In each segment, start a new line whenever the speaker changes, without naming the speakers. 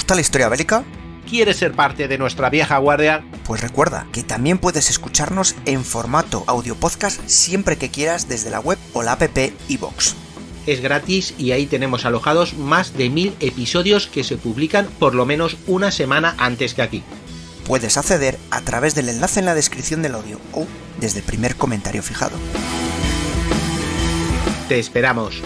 gusta la historia bélica?
¿Quieres ser parte de nuestra vieja guardia?
Pues recuerda que también puedes escucharnos en formato audio podcast siempre que quieras desde la web o la app iVoox.
Es gratis y ahí tenemos alojados más de 1000 episodios que se publican por lo menos una semana antes que aquí.
Puedes acceder a través del enlace en la descripción del audio o desde el primer comentario fijado.
Te esperamos.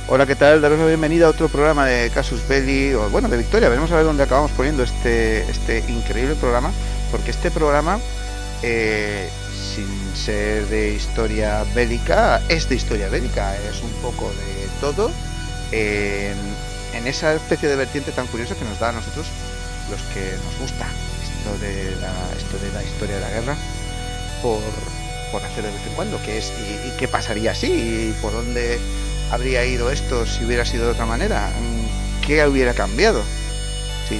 Hola, ¿qué tal? Daros la bienvenida a otro programa de Casus Belli, o bueno, de Victoria. Veremos a ver dónde acabamos poniendo este increíble programa, porque este programa, sin ser de historia bélica, es de historia bélica, es un poco de todo, en esa especie de vertiente tan curiosa que nos da a nosotros, los que nos gusta esto de la historia de la guerra, por hacer de vez en cuando, qué es y qué pasaría así, y por dónde habría ido esto si hubiera sido de otra manera, qué hubiera cambiado si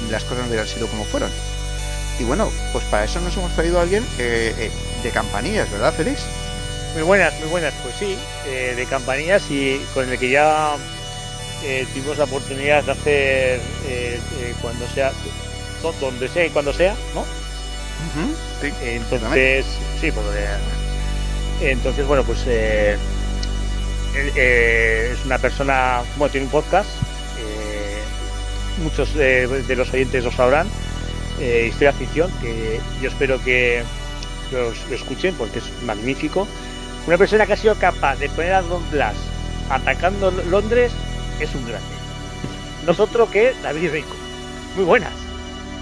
las cosas no hubieran sido como fueron. Y bueno, pues para eso nos hemos traído a alguien de Campanillas, ¿verdad, Félix?
Muy buenas, pues sí, de Campanillas, y con el que ya tuvimos la oportunidad de hacer cuando sea, donde sea y cuando sea, ¿no?
Sí,
entonces, sí, porque entonces, bueno, pues es una persona, bueno, tiene un podcast, muchos de los oyentes lo sabrán, Historia Ficción, que yo espero que lo escuchen porque es magnífico. Una persona que ha sido capaz de poner a Don Blas atacando Londres es un grande. Nosotros que David Rico. Muy buenas.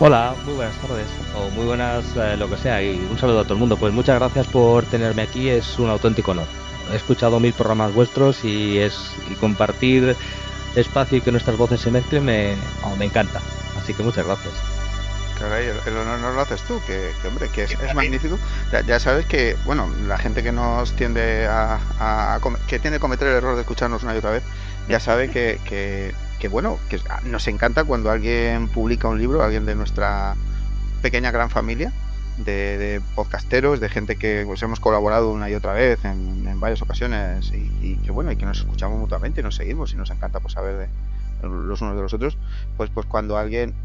Hola, muy buenas tardes, o muy buenas lo que sea, y un saludo a todo el mundo. Pues muchas gracias por tenerme aquí, es un auténtico honor. He escuchado 1000 programas vuestros y compartir espacio y que nuestras voces se mezclen me encanta. Así que muchas gracias.
Caray, el honor no lo haces tú, que hombre, que es magnífico. Ya sabes que, bueno, la gente que nos tiende que tiende a cometer el error de escucharnos una y otra vez, ya sabe que bueno, que nos encanta cuando alguien publica un libro, alguien de nuestra pequeña gran familia de podcasteros, de gente que pues hemos colaborado una y otra vez en varias ocasiones y que bueno, y que nos escuchamos mutuamente y nos seguimos y nos encanta pues saber de los unos de los otros, pues cuando alguien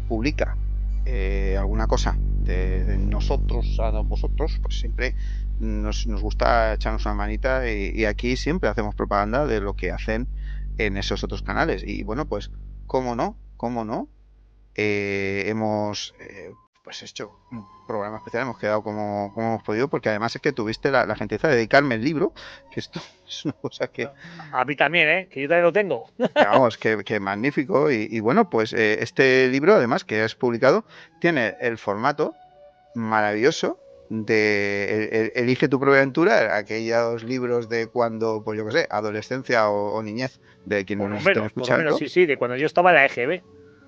publica alguna cosa de nosotros a vosotros, pues siempre nos gusta echarnos una manita y aquí siempre hacemos propaganda de lo que hacen en esos otros canales. Y bueno, pues cómo no, hemos pues hecho un programa especial, hemos quedado como hemos podido, porque además es que tuviste la gentileza de dedicarme el libro, que esto es una cosa que...
A mí también, que yo también lo tengo.
Vamos, que magnífico. Y bueno, pues este libro, además, que has publicado, tiene el formato maravilloso Elige tu propia aventura, aquellos libros de cuando, pues yo qué sé, adolescencia o niñez, de quienes nos estén escuchando.
Por lo menos, sí, de cuando yo estaba en la EGB.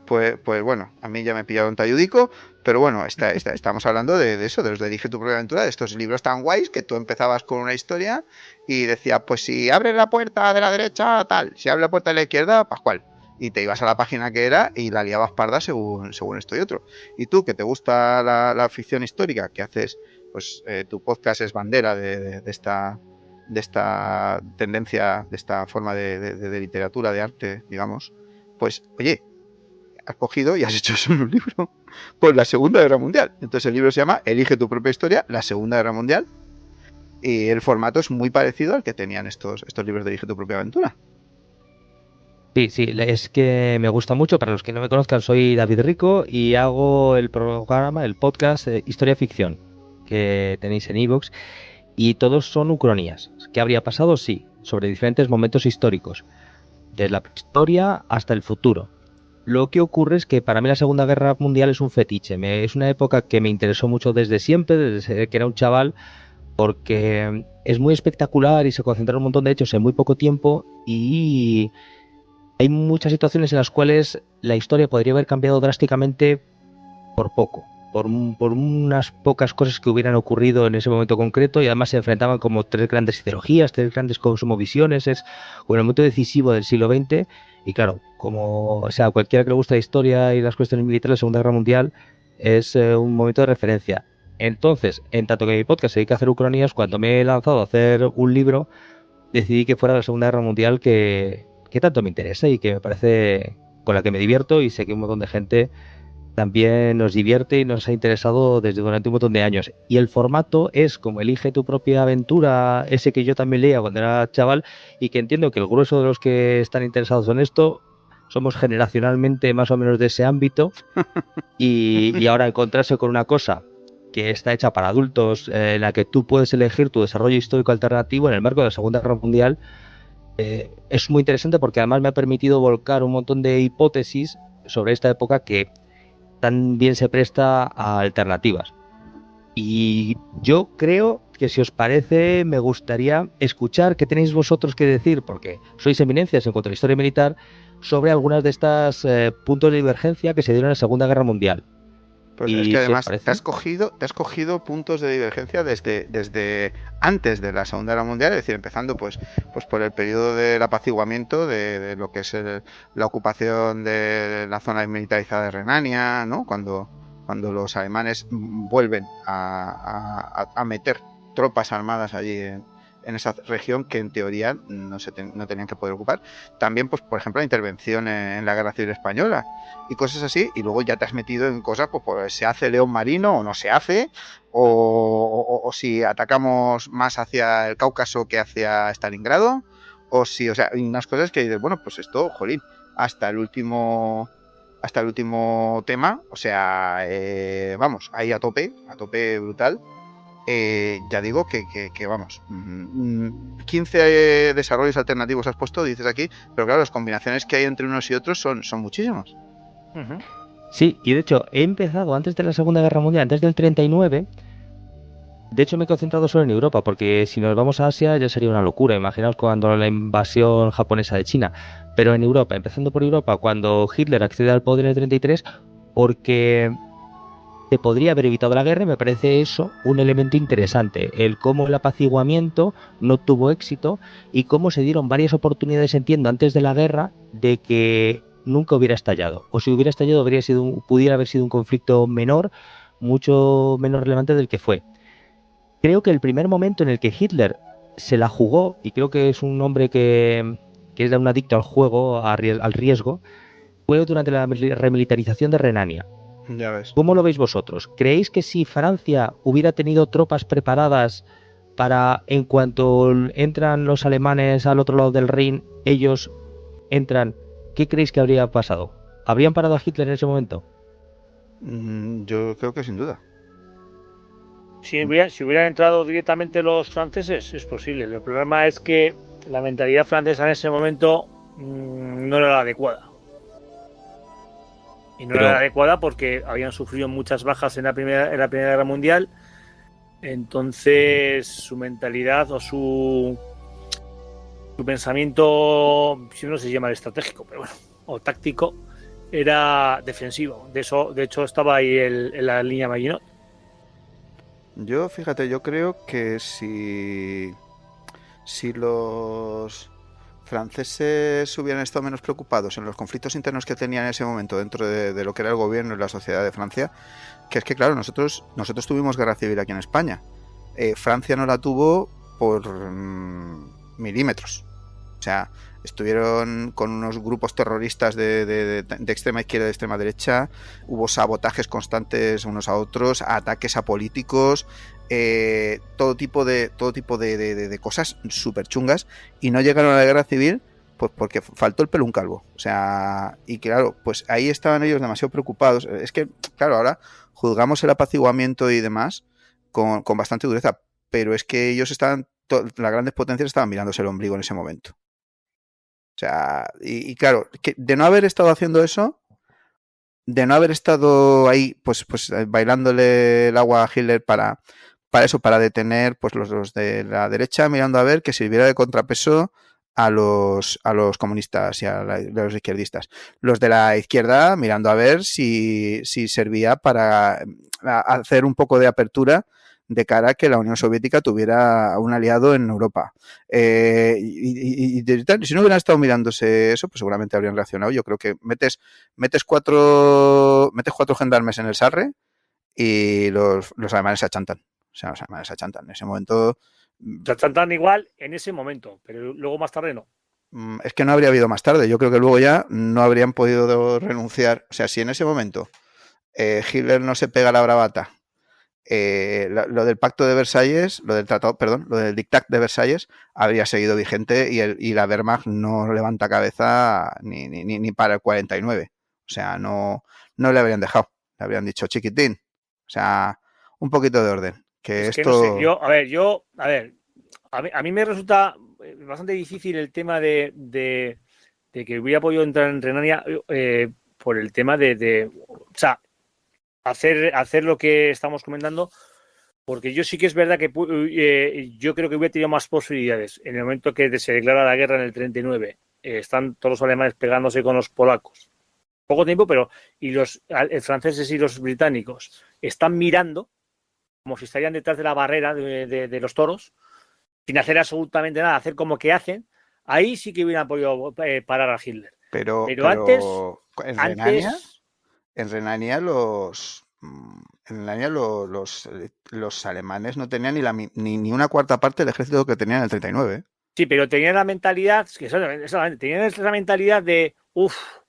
Pues bueno, a mí ya me pillaron talludico, pero bueno, estamos hablando de eso, de los de Elige tu propia aventura, de estos libros tan guays que tú empezabas con una historia y decías, pues si abres la puerta de la derecha, tal, si abres la puerta de la izquierda, Pascual. Y te ibas a la página que era y la liabas parda según esto y otro. Y tú, que te gusta la ficción histórica, que haces, pues tu podcast es bandera de esta tendencia, de esta forma de literatura, de arte, digamos, pues oye, has cogido y has hecho eso en un libro por la Segunda Guerra Mundial. Entonces el libro se llama Elige tu propia historia, la Segunda Guerra Mundial, y el formato es muy parecido al que tenían estos libros de Elige tu propia aventura.
Sí, es que me gusta mucho. Para los que no me conozcan, soy David Rico y hago el podcast Historia Ficción, que tenéis en iVoox, y todos son ucronías. ¿Qué habría pasado? Sí, sobre diferentes momentos históricos, desde la prehistoria hasta el futuro. Lo que ocurre es que para mí la Segunda Guerra Mundial es un fetiche. Es una época que me interesó mucho desde siempre, desde que era un chaval, porque es muy espectacular y se concentran un montón de hechos en muy poco tiempo, y hay muchas situaciones en las cuales la historia podría haber cambiado drásticamente por poco, por unas pocas cosas que hubieran ocurrido en ese momento concreto, y además se enfrentaban como tres grandes ideologías, tres grandes cosmovisiones. Es un momento decisivo del siglo XX. Y claro, como cualquiera que le guste la historia y las cuestiones militares, la Segunda Guerra Mundial es un momento de referencia. Entonces, en tanto que mi podcast se dedica a hacer ucronías, cuando me he lanzado a hacer un libro, decidí que fuera la Segunda Guerra Mundial que tanto me interesa y que me parece con la que me divierto, y sé que un montón de gente también nos divierte y nos ha interesado desde durante un montón de años. Y el formato es como Elige tu propia aventura, ese que yo también leía cuando era chaval, y que entiendo que el grueso de los que están interesados en esto somos generacionalmente más o menos de ese ámbito, y ahora encontrarse con una cosa que está hecha para adultos, en la que tú puedes elegir tu desarrollo histórico alternativo en el marco de la Segunda Guerra Mundial, es muy interesante, porque además me ha permitido volcar un montón de hipótesis sobre esta época que también se presta a alternativas. Y yo creo que, si os parece, me gustaría escuchar qué tenéis vosotros que decir, porque sois eminencias en cuanto a la historia militar, sobre algunas de estas puntos de divergencia que se dieron en la Segunda Guerra Mundial.
Pues es que además te has cogido puntos de divergencia desde antes de la Segunda Guerra Mundial, es decir, empezando pues por el periodo del apaciguamiento de lo que es la ocupación de la zona militarizada de Renania, ¿no? Cuando los alemanes vuelven a meter tropas armadas allí en esa región que en teoría no tenían que poder ocupar. También, pues por ejemplo, la intervención en la Guerra Civil Española y cosas así, y luego ya te has metido en cosas, pues se hace León Marino o no se hace, o si atacamos más hacia el Cáucaso que hacia Stalingrado, o si, o sea, hay unas cosas que dices, bueno, pues esto, jolín, hasta el último tema, o sea, vamos, ahí a tope brutal. Ya digo que vamos, 15 desarrollos alternativos has puesto, dices aquí, pero claro, las combinaciones que hay entre unos y otros son muchísimas.
Uh-huh.
Sí, y de hecho he empezado antes de la Segunda Guerra Mundial, antes del 39. De hecho me he concentrado solo en Europa, porque si nos vamos a Asia ya sería una locura. Imaginaos cuando la invasión japonesa de China. Pero en Europa, empezando por Europa, cuando Hitler accede al poder en el 33, porque se podría haber evitado la guerra, y me parece eso un elemento interesante, el cómo el apaciguamiento no tuvo éxito y cómo se dieron varias oportunidades, entiendo, antes de la guerra, de que nunca hubiera estallado, o si hubiera estallado pudiera haber sido un conflicto menor, mucho menos relevante del que fue. Creo que el primer momento en el que Hitler se la jugó, y creo que es un hombre que es un adicto al juego, al riesgo, fue durante la remilitarización de Renania.
Ya ves.
¿Cómo lo veis vosotros? ¿Creéis que si Francia hubiera tenido tropas preparadas para, en cuanto entran los alemanes al otro lado del Rin, ellos entran, qué creéis que habría pasado? ¿Habrían parado a Hitler en ese momento?
Yo creo que sin duda.
Si hubieran entrado directamente los franceses, es posible. El problema es que la mentalidad francesa en ese momento no era la adecuada. Y no era la adecuada porque habían sufrido muchas bajas en la Primera Guerra Mundial, Entonces su mentalidad o su pensamiento, si no se llama estratégico, pero bueno, o táctico, era defensivo. De hecho estaba ahí en la línea Maginot.
Fíjate, yo creo que si los franceses hubieran estado menos preocupados en los conflictos internos que tenían en ese momento dentro de lo que era el gobierno y la sociedad de Francia, que es que claro, nosotros tuvimos guerra civil aquí en España. Francia no la tuvo por milímetros. O sea, estuvieron con unos grupos terroristas de extrema izquierda y de extrema derecha, hubo sabotajes constantes unos a otros, ataques a políticos, todo tipo de cosas súper chungas, y no llegaron a la guerra civil pues porque faltó el pelo un calvo. O sea, y claro, pues ahí estaban ellos demasiado preocupados. Es que, claro, ahora juzgamos el apaciguamiento y demás con bastante dureza, pero es que ellos las grandes potencias estaban mirándose el ombligo en ese momento. O sea, y claro, que de no haber estado haciendo eso, de no haber estado ahí, pues bailándole el agua a Hitler para detener pues los de la derecha, mirando a ver que sirviera de contrapeso a los comunistas y a los izquierdistas. Los de la izquierda mirando a ver si servía para hacer un poco de apertura de cara a que la Unión Soviética tuviera un aliado en Europa. Y si no hubieran estado mirándose eso, pues seguramente habrían reaccionado. Yo creo que metes cuatro gendarmes en el Sarre y los alemanes se achantan. O sea, los alemanes se achantan. En ese momento...
Se achantan igual en ese momento, pero luego más tarde no.
Es que no habría habido más tarde. Yo creo que luego ya no habrían podido renunciar. O sea, si en ese momento Hitler no se pega la bravata, lo del pacto de Versalles, lo del dictat de Versalles habría seguido vigente y la Wehrmacht no levanta cabeza ni para el 49. O sea, no le habrían dejado. Le habrían dicho, chiquitín, o sea, un poquito de orden. Que esto...
no sé, a mí me resulta bastante difícil el tema de que hubiera podido entrar en Renania por el tema o sea, hacer lo que estamos comentando, porque yo sí que es verdad que yo creo que hubiera tenido más posibilidades en el momento que se declara la guerra en el 39. Están todos los alemanes pegándose con los polacos. Poco tiempo, pero los franceses y los británicos están mirando como si estarían detrás de la barrera de los toros, sin hacer absolutamente nada, hacer como que hacen. Ahí sí que hubieran podido parar a Hitler. Pero antes...
En Renania los alemanes no tenían ni una cuarta parte del ejército que tenían en el 39.
Sí, pero tenían la mentalidad, tenían esa mentalidad de,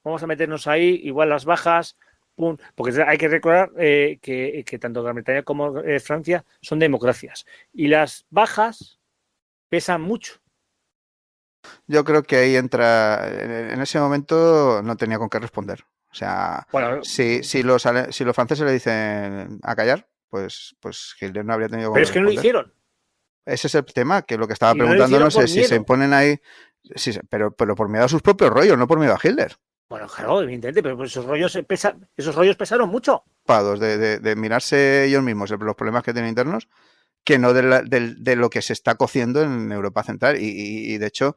vamos a meternos ahí, igual las bajas, pum, porque hay que recordar que tanto Gran Bretaña como Francia son democracias y las bajas pesan mucho.
Yo creo que ahí entra, en ese momento no tenía con qué responder. O sea, bueno, si los franceses le dicen a callar, pues Hitler no habría tenido con qué responder.
Pero es que no lo hicieron.
Ese es el tema, que lo que estaba preguntando, no sé si se imponen ahí, pero por miedo a sus propios rollos, no por miedo a Hitler.
Bueno, claro, evidentemente, pero esos rollos pesaron mucho.
De mirarse ellos mismos los problemas que tienen internos, que no de lo que se está cociendo en Europa Central. Y de hecho,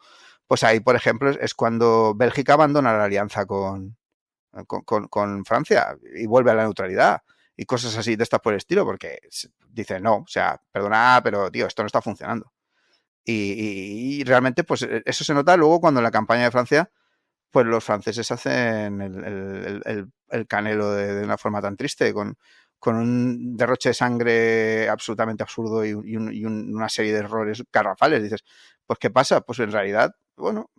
pues ahí, por ejemplo, es cuando Bélgica abandona la alianza con Francia y vuelve a la neutralidad y cosas así de estas por el estilo, porque dice, no, o sea, perdona, pero tío, esto no está funcionando. Y realmente, pues eso se nota luego cuando en la campaña de Francia, pues los franceses hacen el Canelo de una forma tan triste, con un derroche de sangre absolutamente absurdo y una serie de errores garrafales. Dices, pues ¿qué pasa? Pues en realidad, bueno,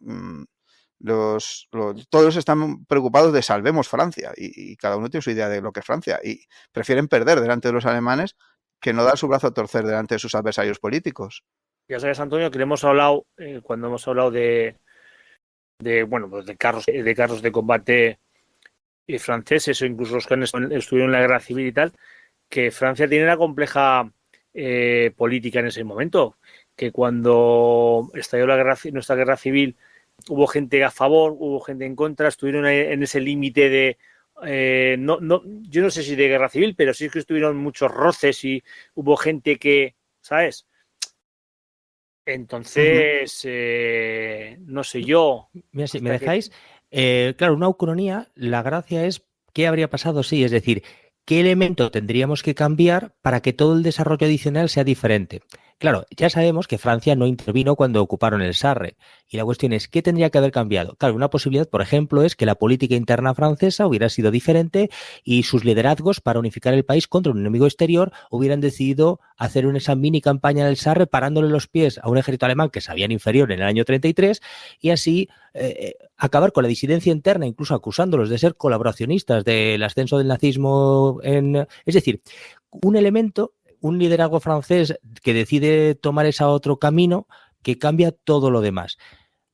todos están preocupados de salvemos Francia y cada uno tiene su idea de lo que es Francia y prefieren perder delante de los alemanes que no dar su brazo a torcer delante de sus adversarios políticos.
Ya sabes, Antonio, que le hemos hablado cuando hemos hablado de carros de combate franceses o incluso los que estuvieron en la guerra civil y tal, que Francia tiene una compleja política en ese momento, que cuando estalló nuestra guerra civil hubo gente a favor, hubo gente en contra, estuvieron en ese límite de yo no sé si de guerra civil, pero sí que estuvieron muchos roces y hubo gente que, ¿sabes? Entonces, no sé yo.
Mira, si me
hasta que-
dejáis, claro, una ucronía, la gracia es qué habría pasado, sí, es decir, qué elemento tendríamos que cambiar para que todo el desarrollo adicional sea diferente. Claro, ya sabemos que Francia no intervino cuando ocuparon el Sarre. Y la cuestión es, ¿qué tendría que haber cambiado? Claro, una posibilidad, por ejemplo, es que la política interna francesa hubiera sido diferente y sus liderazgos para unificar el país contra un enemigo exterior hubieran decidido hacer esa mini campaña en el Sarre parándole los pies a un ejército alemán que sabían inferior en el año 33 y así acabar con la disidencia interna, incluso acusándolos de ser colaboracionistas del ascenso del nazismo. Es decir, un elemento, un liderazgo francés que decide tomar ese otro camino que cambia todo lo demás.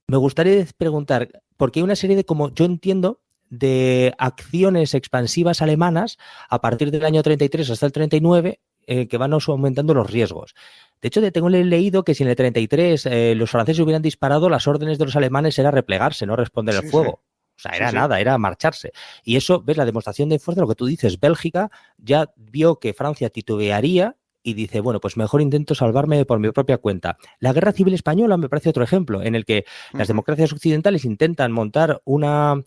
Me gustaría preguntar, porque hay una serie de, como yo entiendo, de acciones expansivas alemanas a partir del año 33 hasta el 39 que van aumentando los riesgos. De hecho, tengo leído que si en el 33 los franceses hubieran disparado, las órdenes de los alemanes era replegarse, no responder al fuego. O sea, era nada, era marcharse. Y eso, ves, la demostración de fuerza, lo que tú dices, Bélgica ya vio que Francia titubearía y dice, bueno, pues mejor intento salvarme por mi propia cuenta. La Guerra Civil Española me parece otro ejemplo en el que las democracias occidentales intentan montar un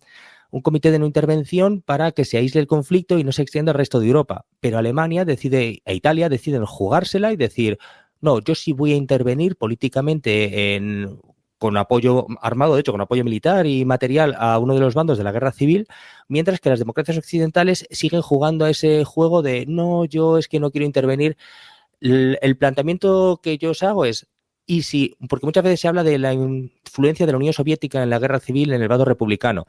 comité de no intervención para que se aísle el conflicto y no se extienda al resto de Europa. Pero Alemania e Italia deciden jugársela y decir, no, yo sí voy a intervenir políticamente con apoyo armado, de hecho, con apoyo militar y material a uno de los bandos de la guerra civil, mientras que las democracias occidentales siguen jugando a ese juego de no, yo es que no quiero intervenir. El planteamiento que yo os hago es, y si, porque muchas veces se habla de la influencia de la Unión Soviética en la guerra civil en el bando republicano.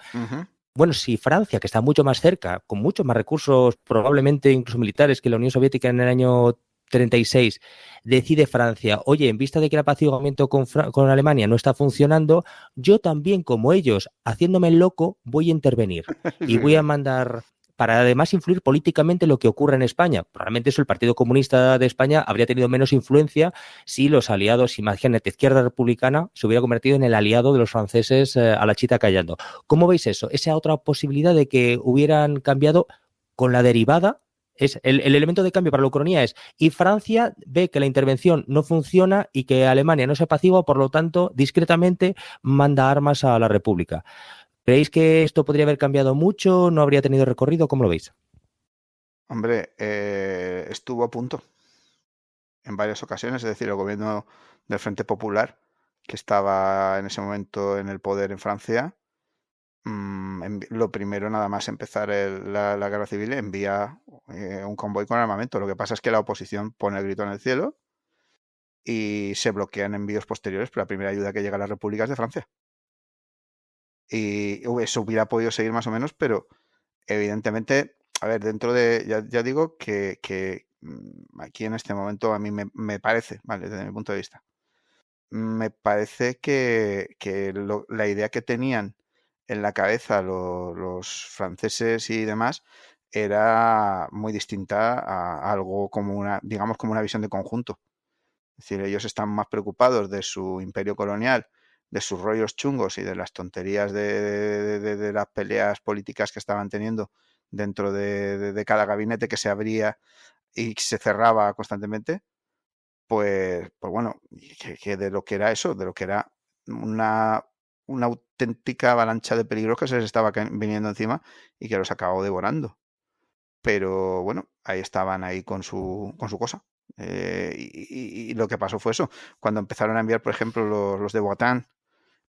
Bueno, si Francia, que está mucho más cerca, con muchos más recursos, probablemente incluso militares, que la Unión Soviética en el año 36, decide Francia, oye, en vista de que el apaciguamiento con Alemania no está funcionando, yo también, como ellos, haciéndome el loco, voy a intervenir y voy a mandar, para además influir políticamente en lo que ocurre en España. Probablemente eso el Partido Comunista de España habría tenido menos influencia si los aliados, imagínate, Izquierda Republicana se hubiera convertido en el aliado de los franceses a la chita callando. ¿Cómo veis eso? Esa otra posibilidad de que hubieran cambiado con la derivada. Es el elemento de cambio para la Ucrania es, y Francia ve que la intervención no funciona y que Alemania no se apacigua, por lo tanto, discretamente manda armas a la República. ¿Creéis que esto podría haber cambiado mucho? ¿No habría tenido recorrido? ¿Cómo lo veis?
Hombre, estuvo a punto en varias ocasiones, es decir, el gobierno del Frente Popular, que estaba en ese momento en el poder en Francia, lo primero, nada más empezar la guerra civil, envía un convoy con armamento. Lo que pasa es que la oposición pone el grito en el cielo y se bloquean envíos posteriores, pero la primera ayuda que llega a las repúblicas de Francia. Y eso hubiera podido seguir más o menos, pero evidentemente, a ver, dentro de, ya digo que aquí en este momento a mí me parece, vale, desde mi punto de vista, me parece que la idea que tenían en la cabeza los franceses y demás era muy distinta a algo como digamos, como una visión de conjunto. Es decir, ellos están más preocupados de su imperio colonial, de sus rollos chungos y de las tonterías de las peleas políticas que estaban teniendo dentro de cada gabinete que se abría y se cerraba constantemente, pues bueno, que de lo que era eso, de lo que era una auténtica avalancha de peligros que se les estaba viniendo encima y que los acabó devorando. Pero bueno, ahí estaban ahí con su cosa. Y lo que pasó fue eso. Cuando empezaron a enviar, por ejemplo, los de Guatán,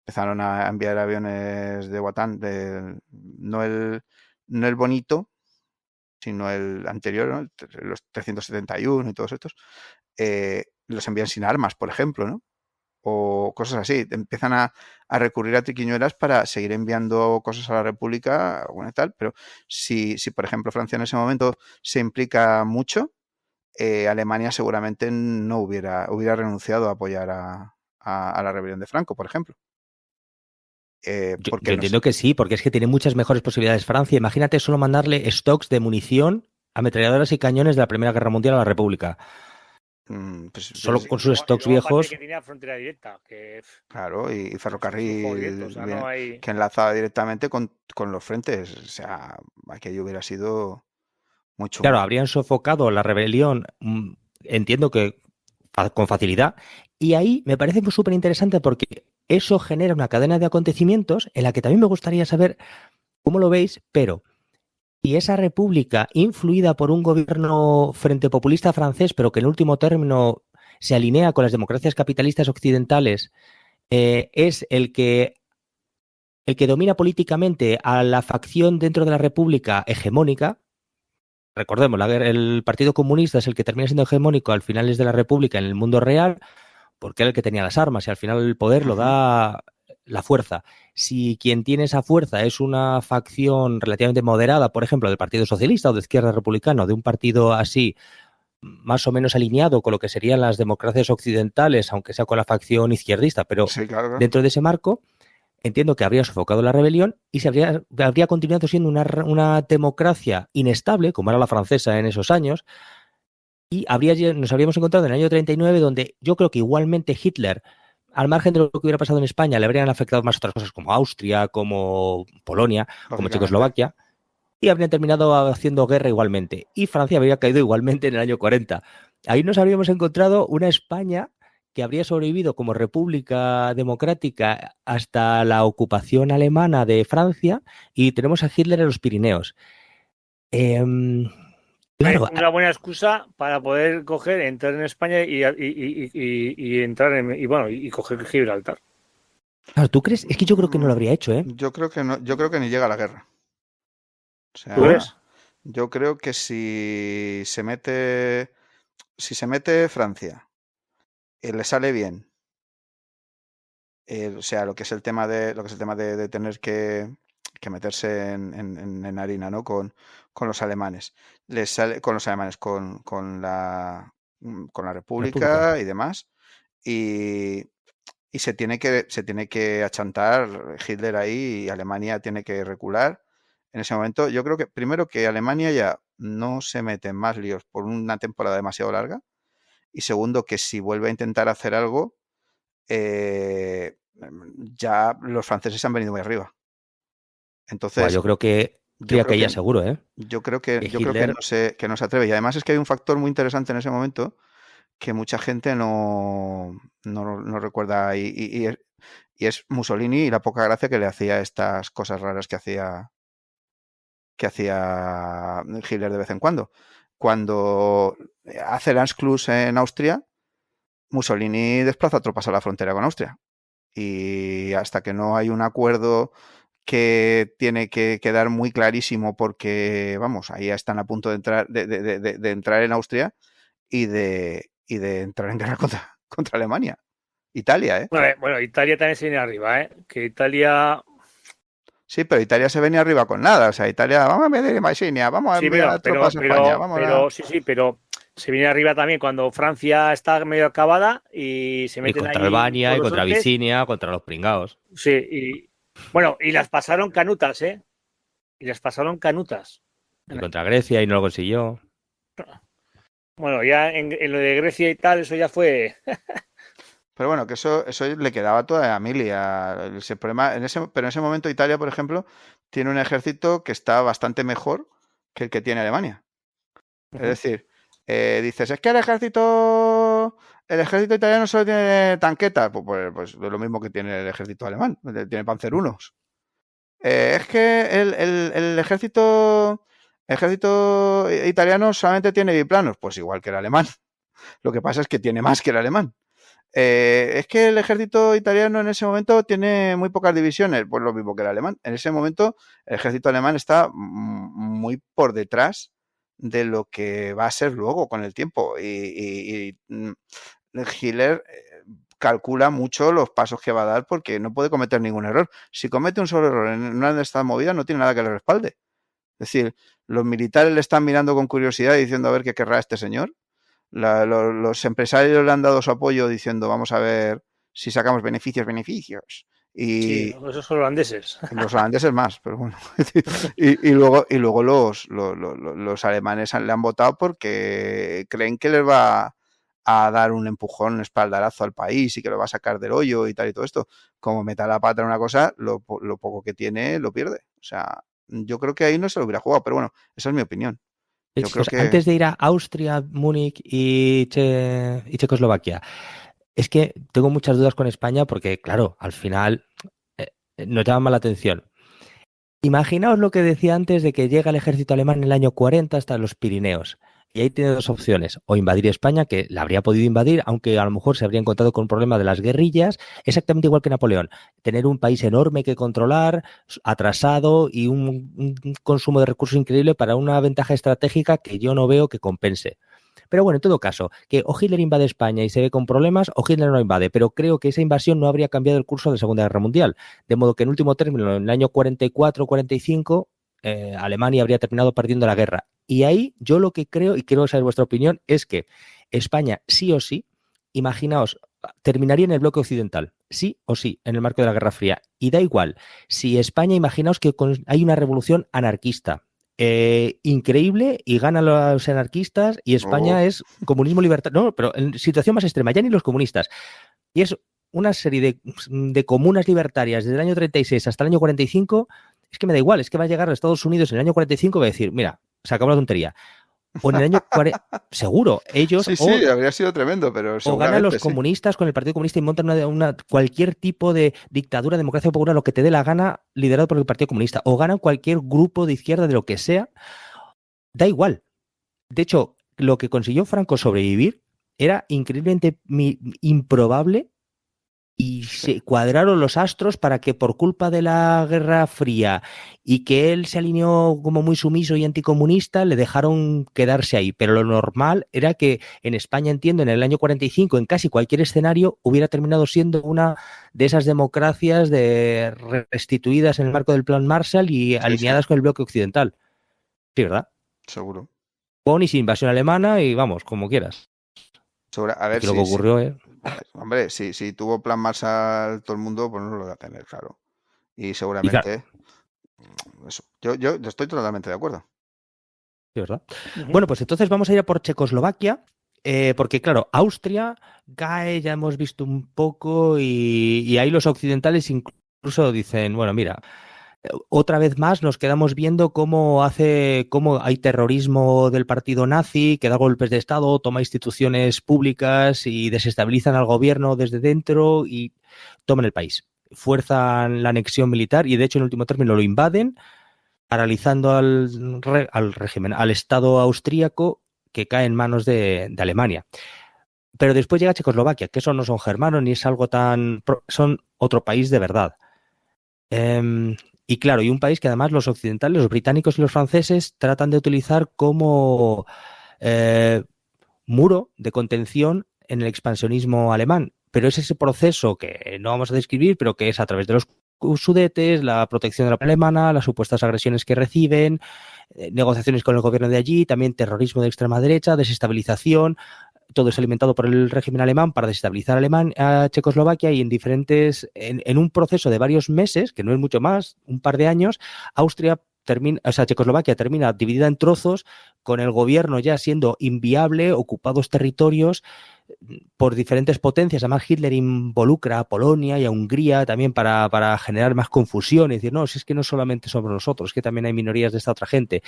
empezaron a enviar aviones de Guatán, no el bonito, sino el anterior, ¿no? Los 371 y todos estos, los envían sin armas, por ejemplo, ¿no? O cosas así. Empiezan a recurrir a triquiñuelas para seguir enviando cosas a la República, bueno, y tal, pero si por ejemplo Francia en ese momento se implica mucho, Alemania seguramente no hubiera renunciado a apoyar a la rebelión de Franco, por ejemplo.
Yo entiendo que sí, porque es que tiene muchas mejores posibilidades Francia. Imagínate solo mandarle stocks de munición, ametralladoras y cañones de la Primera Guerra Mundial a la República. Solo con sus
Y
stocks
luego, aparte
viejos.
que tenía frontera directa, que
Claro, y
es un
ferrocarril
jodido, o sea,
bien,
no hay...
que enlazaba directamente con los frentes. O sea, aquello hubiera sido muy
Claro,
chungo.
habrían sofocado la rebelión, entiendo que con facilidad. Y ahí me parece súper interesante porque eso genera una cadena de acontecimientos en la que también me gustaría saber cómo lo veis, pero si esa república influida por un gobierno frente populista francés, pero que en último término se alinea con las democracias capitalistas occidentales, es el que domina políticamente a la facción dentro de la república hegemónica. Recordemos, el Partido Comunista es el que termina siendo hegemónico al finales de la República en el mundo real, porque era el que tenía las armas y al final el poder lo da la fuerza. Si quien tiene esa fuerza es una facción relativamente moderada, por ejemplo, del Partido Socialista o de Izquierda Republicana, o de un partido así, más o menos alineado con lo que serían las democracias occidentales, aunque sea con la facción izquierdista, pero
Sí, claro.
dentro de ese marco, entiendo que habría sofocado la rebelión y habría continuado siendo una democracia inestable, como era la francesa en esos años, y nos habríamos encontrado en el año 39, donde yo creo que igualmente Hitler, al margen de lo que hubiera pasado en España, le habrían afectado más otras cosas como Austria, como Polonia, como
Lógicamente.
Checoslovaquia, y habrían terminado haciendo guerra igualmente. Y Francia habría caído igualmente en el año 40. Ahí nos habríamos encontrado una España que habría sobrevivido como república democrática hasta la ocupación alemana de Francia, y tenemos a Hitler en los Pirineos. Claro,
Una buena excusa para poder entrar en España y entrar y coger Gibraltar.
claro, ¿tú crees? Es que yo creo que no lo habría hecho, ¿eh?
Yo creo que no, yo creo que ni llega a la guerra. O sea,
¿Tú crees?
yo creo que si se mete Francia y le sale bien, o sea, lo que es el tema de tener que meterse en harina, ¿no? Con los alemanes. Les sale con los alemanes, con la República y demás. Y se tiene que achantar Hitler ahí y Alemania tiene que recular. En ese momento, yo creo que primero que Alemania ya no se mete en más líos por una temporada demasiado larga. Y segundo, que si vuelve a intentar hacer algo, ya los franceses han venido muy arriba. Entonces,
Yo creo que ya seguro, ¿eh?
Yo creo que
Hitler...
no se atreve. Y además es que hay un factor muy interesante en ese momento que mucha gente no recuerda. Y es Mussolini y la poca gracia que le hacía estas cosas raras que hacía Hitler de vez en cuando. Cuando hace el Anschluss en Austria, Mussolini desplaza tropas a la frontera con Austria. Y hasta que no hay un acuerdo que tiene que quedar muy clarísimo, porque vamos, ahí están a punto de entrar de entrar en Austria y de entrar en guerra contra Alemania. Italia, ¿eh?
Bueno, Italia también se viene arriba, ¿eh? Que Italia...
Sí, pero Italia se venía arriba con nada. O sea, Italia, vamos a meter Maesinia, vamos a enviar tropas a España.
Pero se viene arriba también cuando Francia está medio acabada y se meten
contra
ahí
Albania, y contra
antes.
Abisinia, contra los pringaos.
Sí, y las pasaron canutas, ¿eh? Y
contra Grecia y no lo consiguió.
Bueno, ya en lo de Grecia y tal, eso ya fue...
Pero bueno, que eso le quedaba toda a Emilia. Ese problema, pero en ese momento Italia, por ejemplo, tiene un ejército que está bastante mejor que el que tiene Alemania. Es decir, dices, es que el ejército italiano solo tiene tanquetas. Pues es lo mismo que tiene el ejército alemán. Tiene Panzer I. Es que el ejército italiano solamente tiene biplanos. Pues igual que el alemán. Lo que pasa es que tiene más que el alemán. Es que el ejército italiano en ese momento tiene muy pocas divisiones, pues lo mismo que el alemán. En ese momento el ejército alemán está muy por detrás de lo que va a ser luego con el tiempo. Y Hitler calcula mucho los pasos que va a dar porque no puede cometer ningún error. Si comete un solo error en una de estas movidas no tiene nada que le respalde. Es decir, los militares le están mirando con curiosidad diciendo a ver qué querrá este señor. Los empresarios le han dado su apoyo diciendo vamos a ver si sacamos beneficios. Y
sí, esos son holandeses.
Los holandeses más, pero bueno. y luego los alemanes le han votado porque creen que les va a dar un empujón, un espaldarazo al país y que lo va a sacar del hoyo y tal y todo esto. Como meta la pata en una cosa, lo poco que tiene lo pierde. O sea, yo creo que ahí no se lo hubiera jugado, pero bueno, esa es mi opinión. Yo creo
Chicos,
que...
antes de ir a Austria, Múnich y Checoslovaquia, es que tengo muchas dudas con España porque, claro, al final nos llama la atención. Imaginaos lo que decía antes de que llega el ejército alemán en el año 40 hasta los Pirineos. Y ahí tiene dos opciones, o invadir España, que la habría podido invadir, aunque a lo mejor se habría encontrado con un problema de las guerrillas, exactamente igual que Napoleón. Tener un país enorme que controlar, atrasado y un consumo de recursos increíble para una ventaja estratégica que yo no veo que compense. Pero bueno, en todo caso, que o Hitler invade España y se ve con problemas, o Hitler no invade, pero creo que esa invasión no habría cambiado el curso de la Segunda Guerra Mundial. De modo que en último término, en el año 44-45, Alemania habría terminado perdiendo la guerra. Y ahí yo lo que creo, y quiero saber vuestra opinión, es que España sí o sí, imaginaos, terminaría en el bloque occidental, sí o sí, en el marco de la Guerra Fría. Y da igual, si España, imaginaos que hay una revolución anarquista, increíble y ganan los anarquistas y España es comunismo libertario. No, pero en situación más extrema, ya ni los comunistas. Y es una serie de comunas libertarias desde el año 36 hasta el año 45. Es que me da igual, es que va a llegar a Estados Unidos en el año 45 y va a decir, mira, se acabó la tontería. O en el año 40, seguro, ellos...
Sí, habría sido tremendo, pero
o ganan los
sí.
comunistas con el Partido Comunista y montan cualquier tipo de dictadura, democracia popular, lo que te dé la gana, liderado por el Partido Comunista. O ganan cualquier grupo de izquierda de lo que sea. Da igual. De hecho, lo que consiguió Franco sobrevivir era increíblemente improbable y se cuadraron los astros para que por culpa de la Guerra Fría y que él se alineó como muy sumiso y anticomunista, le dejaron quedarse ahí. Pero lo normal era que en España, entiendo, en el año 45, en casi cualquier escenario, hubiera terminado siendo una de esas democracias restituidas en el marco del Plan Marshall y alineadas con el bloque occidental. Sí, ¿verdad?
Seguro.
Con y sin invasión alemana y vamos, como quieras.
A ver
si lo que ocurrió es...
Hombre, si tuvo Plan Marshall todo el mundo, pues no lo va a tener, claro. Y seguramente... Claro. Eso. Yo estoy totalmente de acuerdo.
Sí, ¿verdad? Bueno, pues entonces vamos a ir a por Checoslovaquia, porque claro, Austria cae, ya hemos visto un poco, y ahí los occidentales incluso dicen, bueno, mira, otra vez más nos quedamos viendo cómo hay terrorismo del partido nazi, que da golpes de Estado, toma instituciones públicas y desestabilizan al gobierno desde dentro y toman el país. Fuerzan la anexión militar y de hecho en último término lo invaden, paralizando al régimen, al Estado austríaco que cae en manos de Alemania. Pero después llega Checoslovaquia, que eso no son germanos ni es algo tan... son otro país de verdad. Y claro, y un país que además los occidentales, los británicos y los franceses tratan de utilizar como muro de contención en el expansionismo alemán. Pero es ese proceso que no vamos a describir, pero que es a través de los Sudetes, la protección de la alemana, las supuestas agresiones que reciben, negociaciones con el gobierno de allí, también terrorismo de extrema derecha, desestabilización. Todo es alimentado por el régimen alemán para desestabilizar a Checoslovaquia y en un proceso de varios meses, que no es mucho más, un par de años, Checoslovaquia termina dividida en trozos, con el gobierno ya siendo inviable, ocupados territorios por diferentes potencias. Además, Hitler involucra a Polonia y a Hungría también para generar más confusión y decir, no, si es que no solamente somos nosotros, es que también hay minorías de esta otra gente.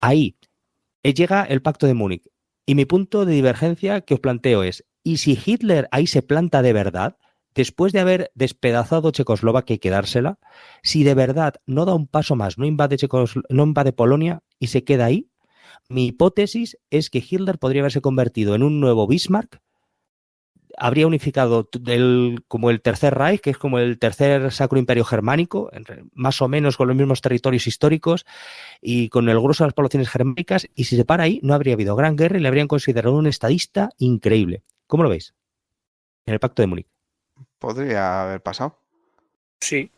Ahí llega el Pacto de Múnich. Y mi punto de divergencia que os planteo es, ¿y si Hitler ahí se planta de verdad, después de haber despedazado Checoslovaquia y quedársela, si de verdad no da un paso más, no invade Polonia y se queda ahí? Mi hipótesis es que Hitler podría haberse convertido en un nuevo Bismarck, habría unificado como el Tercer Reich, que es como el tercer Sacro Imperio Germánico, más o menos con los mismos territorios históricos y con el grueso de las poblaciones germánicas, y si se para ahí, no habría habido gran guerra y le habrían considerado un estadista increíble. ¿Cómo lo veis? En el Pacto de Múnich.
Podría haber pasado.
Sí.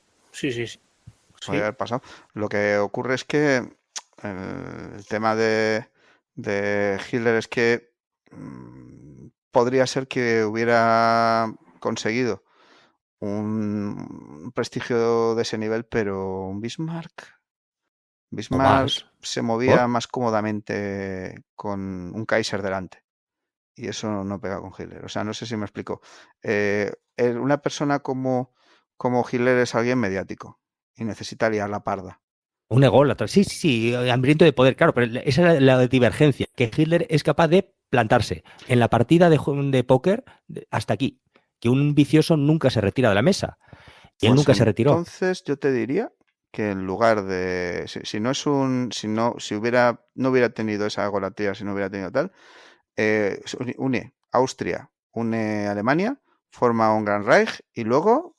Podría haber pasado. Lo que ocurre es que el tema de Hitler es que podría ser que hubiera conseguido un prestigio de ese nivel, pero un Bismarck se movía más cómodamente con un Kaiser delante. y eso no pega con Hitler. O sea, no sé si me explico. Una persona como Hitler es alguien mediático y necesita liar la parda.
Un ególatra, sí, hambriento de poder, claro, pero esa es la divergencia, que Hitler es capaz de plantarse en la partida de póker hasta aquí, que un vicioso nunca se retira de la mesa, y él
Pues
nunca se retiró.
Entonces yo te diría que en lugar de, si no hubiera tenido esa egolatría, si no hubiera tenido tal, une Austria, une Alemania, forma un Gran Reich y luego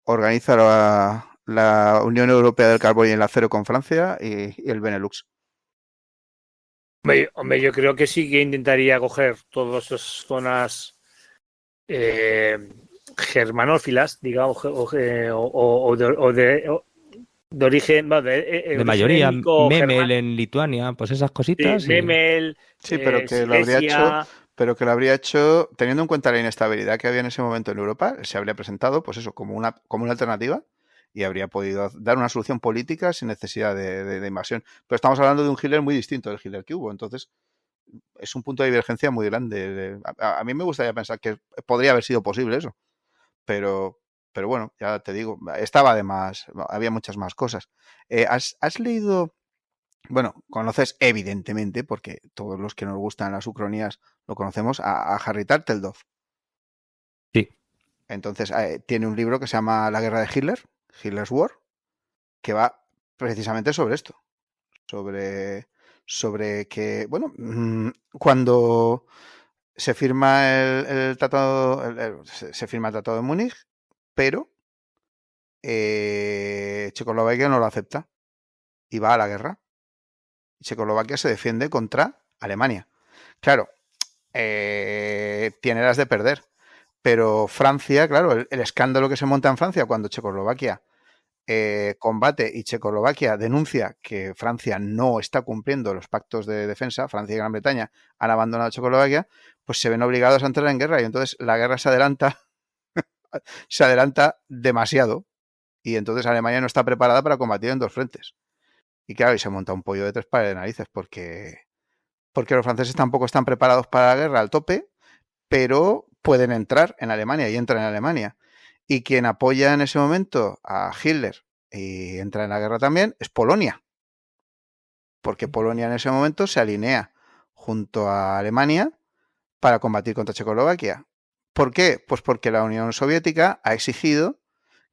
organiza la Unión Europea del Carbón y el Acero con Francia y el Benelux.
Hombre, yo creo que sí que intentaría coger todas esas zonas germanófilas, digamos, o de origen,
De mayoría, Memel en Lituania, pues esas cositas.
Sí, Memel,
sí, pero que
Silesia...
lo habría hecho teniendo en cuenta la inestabilidad que había en ese momento en Europa. Se habría presentado, pues eso, como una alternativa y habría podido dar una solución política sin necesidad de invasión. Pero estamos hablando de un Hitler muy distinto del Hitler que hubo, entonces es un punto de divergencia muy grande. A mí me gustaría pensar que podría haber sido posible eso, pero bueno, ya te digo, estaba además, había muchas más cosas. ¿Has leído? Bueno, conoces evidentemente, porque todos los que nos gustan las ucronías lo conocemos, a Harry Turtledove.
Sí.
Entonces, tiene un libro que se llama La guerra de Hitler, Hitler's War, que va precisamente sobre esto. Sobre que, bueno, cuando se firma el tratado, se firma el Tratado de Múnich, pero Checoslovaquia no lo acepta y va a la guerra. Checoslovaquia se defiende contra Alemania. Claro, tiene las de perder, pero Francia, claro, el escándalo que se monta en Francia cuando Checoslovaquia combate y Checoslovaquia denuncia que Francia no está cumpliendo los pactos de defensa, Francia y Gran Bretaña han abandonado Checoslovaquia, pues se ven obligados a entrar en guerra y entonces la guerra se adelanta demasiado y entonces Alemania no está preparada para combatir en dos frentes. Y claro, y se monta un pollo de tres pares de narices porque los franceses tampoco están preparados para la guerra al tope, pero pueden entrar en Alemania y entran en Alemania. Y quien apoya en ese momento a Hitler y entra en la guerra también es Polonia. Porque Polonia en ese momento se alinea junto a Alemania para combatir contra Checoslovaquia. ¿Por qué? Pues porque la Unión Soviética ha exigido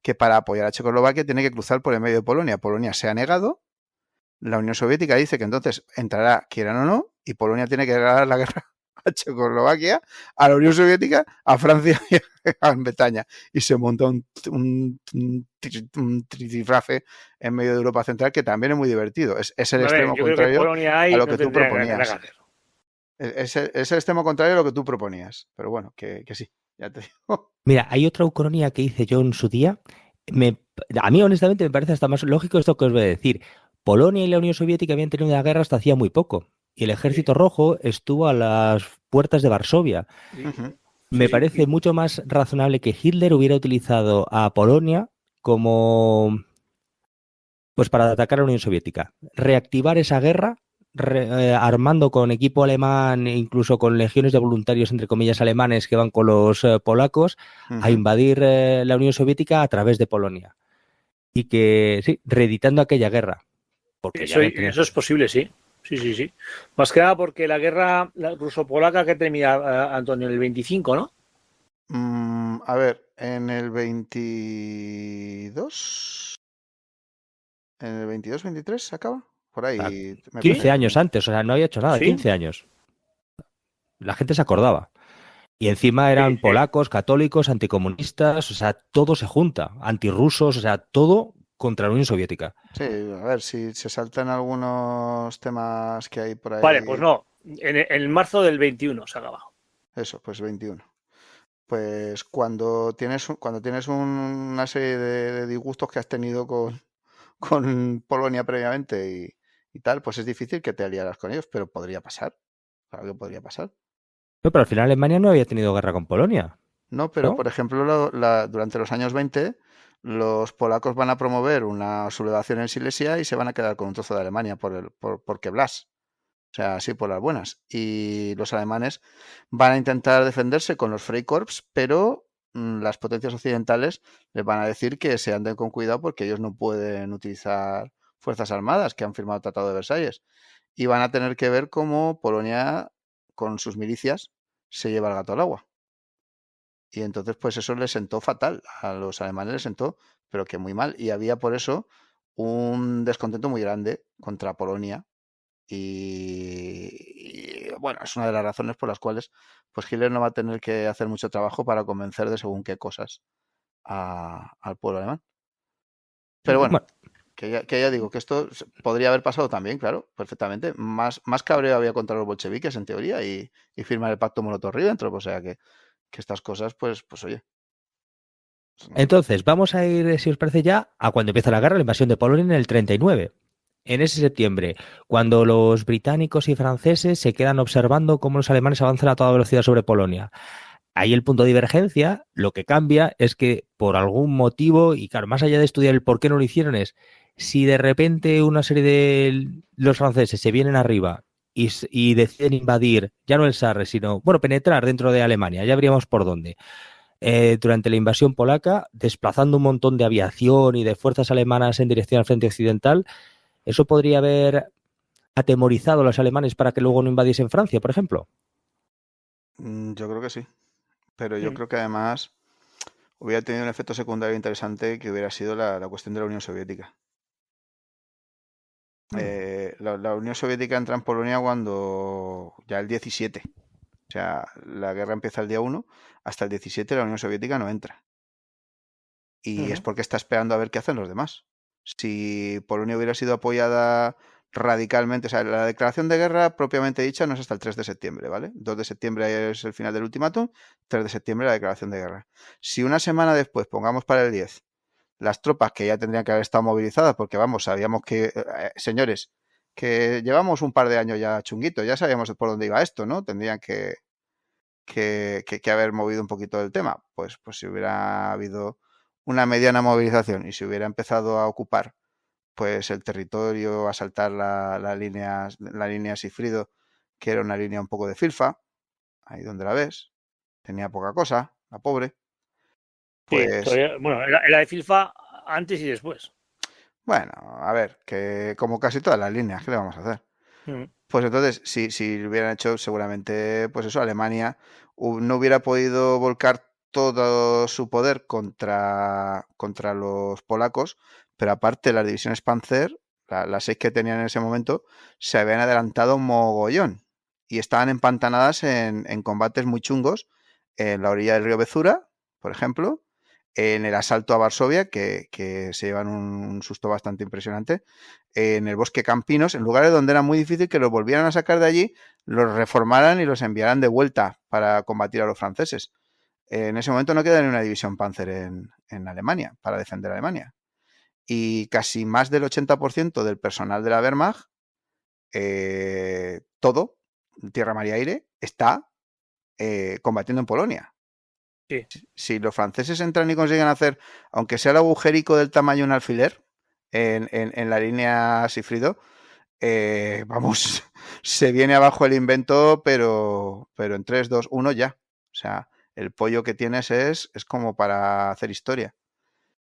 que para apoyar a Checoslovaquia tiene que cruzar por el medio de Polonia. Polonia se ha negado. La Unión Soviética dice que entonces entrará, quieran o no, y Polonia tiene que ganar la guerra a Checoslovaquia, a la Unión Soviética, a Francia y a Gran Bretaña. Y se monta un tritifrafe en medio de Europa Central que también es muy divertido. Es el extremo contrario a lo que tú proponías. Es el extremo contrario a lo que tú proponías. Pero bueno, que sí, ya te digo.
Mira, hay otra ucronía que hice yo en su día. A mí, honestamente, me parece hasta más lógico esto que os voy a decir. Polonia y la Unión Soviética habían tenido una guerra hasta hacía muy poco. Y el Ejército Rojo estuvo a las puertas de Varsovia. Me parece mucho más razonable que Hitler hubiera utilizado a Polonia como, pues, para atacar a la Unión Soviética. Reactivar esa guerra, armando con equipo alemán, incluso con legiones de voluntarios, entre comillas, alemanes que van con los polacos, a invadir la Unión Soviética a través de Polonia. Y que, sí, reeditando aquella guerra. Porque
eso es posible, sí. Sí. Más que nada porque la guerra ruso-polaca que termina, Antonio, en el 25, ¿no?
A ver, en el 22... ¿En el 22-23 se acaba? Por ahí.
15 años antes, o sea, no había hecho nada, ¿sí? 15 años. La gente se acordaba. Y encima eran polacos, católicos, anticomunistas, o sea, todo se junta. Antirrusos, o sea, todo contra la Unión Soviética.
Sí, a ver si se saltan algunos temas que hay por ahí.
Vale, pues no. En marzo del 21 se acaba.
Eso, pues 21. Pues cuando tienes una serie de disgustos que has tenido con Polonia previamente y tal, pues es difícil que te aliaras con ellos, pero podría pasar. Claro que podría pasar.
No, pero al final Alemania no había tenido guerra con Polonia.
No, pero por ejemplo, durante los años 20, los polacos van a promover una sublevación en Silesia y se van a quedar con un trozo de Alemania porque Blas. O sea, así por las buenas. Y los alemanes van a intentar defenderse con los Freikorps, pero las potencias occidentales les van a decir que se anden con cuidado porque ellos no pueden utilizar fuerzas armadas que han firmado el Tratado de Versalles. Y van a tener que ver cómo Polonia, con sus milicias, se lleva el gato al agua. Y entonces, pues eso les sentó fatal. A los alemanes les sentó, pero que muy mal. Y había por eso un descontento muy grande contra Polonia. Bueno, es una de las razones por las cuales pues Hitler no va a tener que hacer mucho trabajo para convencer de según qué cosas al pueblo alemán. Pero bueno, que ya digo que esto podría haber pasado también, claro, perfectamente. Más cabreo había contra los bolcheviques, en teoría, y firmar el pacto Molotov-Ribbentrop. O sea que estas cosas, pues oye.
Entonces, vamos a ir, si os parece, ya a cuando empieza la guerra, la invasión de Polonia en el 39. En ese septiembre, cuando los británicos y franceses se quedan observando cómo los alemanes avanzan a toda velocidad sobre Polonia. Ahí el punto de divergencia, lo que cambia es que por algún motivo, y claro, más allá de estudiar el por qué no lo hicieron, es si de repente una serie de los franceses se vienen arriba y deciden invadir, ya no el Sarre, sino, bueno, penetrar dentro de Alemania, ya veríamos por dónde. Durante la invasión polaca, desplazando un montón de aviación y de fuerzas alemanas en dirección al frente occidental, ¿eso podría haber atemorizado a los alemanes para que luego no invadiesen Francia, por ejemplo?
Yo creo que sí. Pero yo creo que además hubiera tenido un efecto secundario interesante que hubiera sido la cuestión de la Unión Soviética. La Unión Soviética entra en Polonia cuando ya el 17. O sea, la guerra empieza el día 1, hasta el 17 la Unión Soviética no entra. Y es porque está esperando a ver qué hacen los demás. Si Polonia hubiera sido apoyada radicalmente, o sea, la declaración de guerra propiamente dicha no es hasta el 3 de septiembre, ¿vale? 2 de septiembre es el final del ultimátum, 3 de septiembre la declaración de guerra. Si una semana después, pongamos para el 10, las tropas que ya tendrían que haber estado movilizadas, porque vamos, sabíamos que, señores, que llevamos un par de años ya chunguitos, ya sabíamos por dónde iba esto, ¿no? Tendrían que haber movido un poquito el tema. Pues si hubiera habido una mediana movilización y se hubiera empezado a ocupar pues el territorio, asaltar la línea Sifrido, que era una línea un poco de filfa, ahí donde la ves, tenía poca cosa, la pobre. Pues,
sí, todavía, bueno, era de filfa antes y después.
Bueno, a ver, que como casi todas las líneas, ¿qué le vamos a hacer? Pues entonces, si lo hubieran hecho, seguramente, pues eso, Alemania no hubiera podido volcar todo su poder contra los polacos, pero aparte las divisiones Panzer, las 6 que tenían en ese momento, se habían adelantado mogollón y estaban empantanadas en combates muy chungos en la orilla del río Bezura, por ejemplo, en el asalto a Varsovia, que se llevan un susto bastante impresionante, en el bosque Campinos, en lugares donde era muy difícil que los volvieran a sacar de allí, los reformaran y los enviaran de vuelta para combatir a los franceses. En ese momento no queda ni una división Panzer en Alemania, para defender a Alemania. Y casi más del 80% del personal de la Wehrmacht, todo, tierra, mar y aire, está combatiendo en Polonia.
Sí.
Si los franceses entran y consiguen hacer, aunque sea el agujerico del tamaño de un alfiler, en la línea Sifrido, vamos, se viene abajo el invento, pero en 3, 2, 1 ya. O sea, el pollo que tienes es como para hacer historia.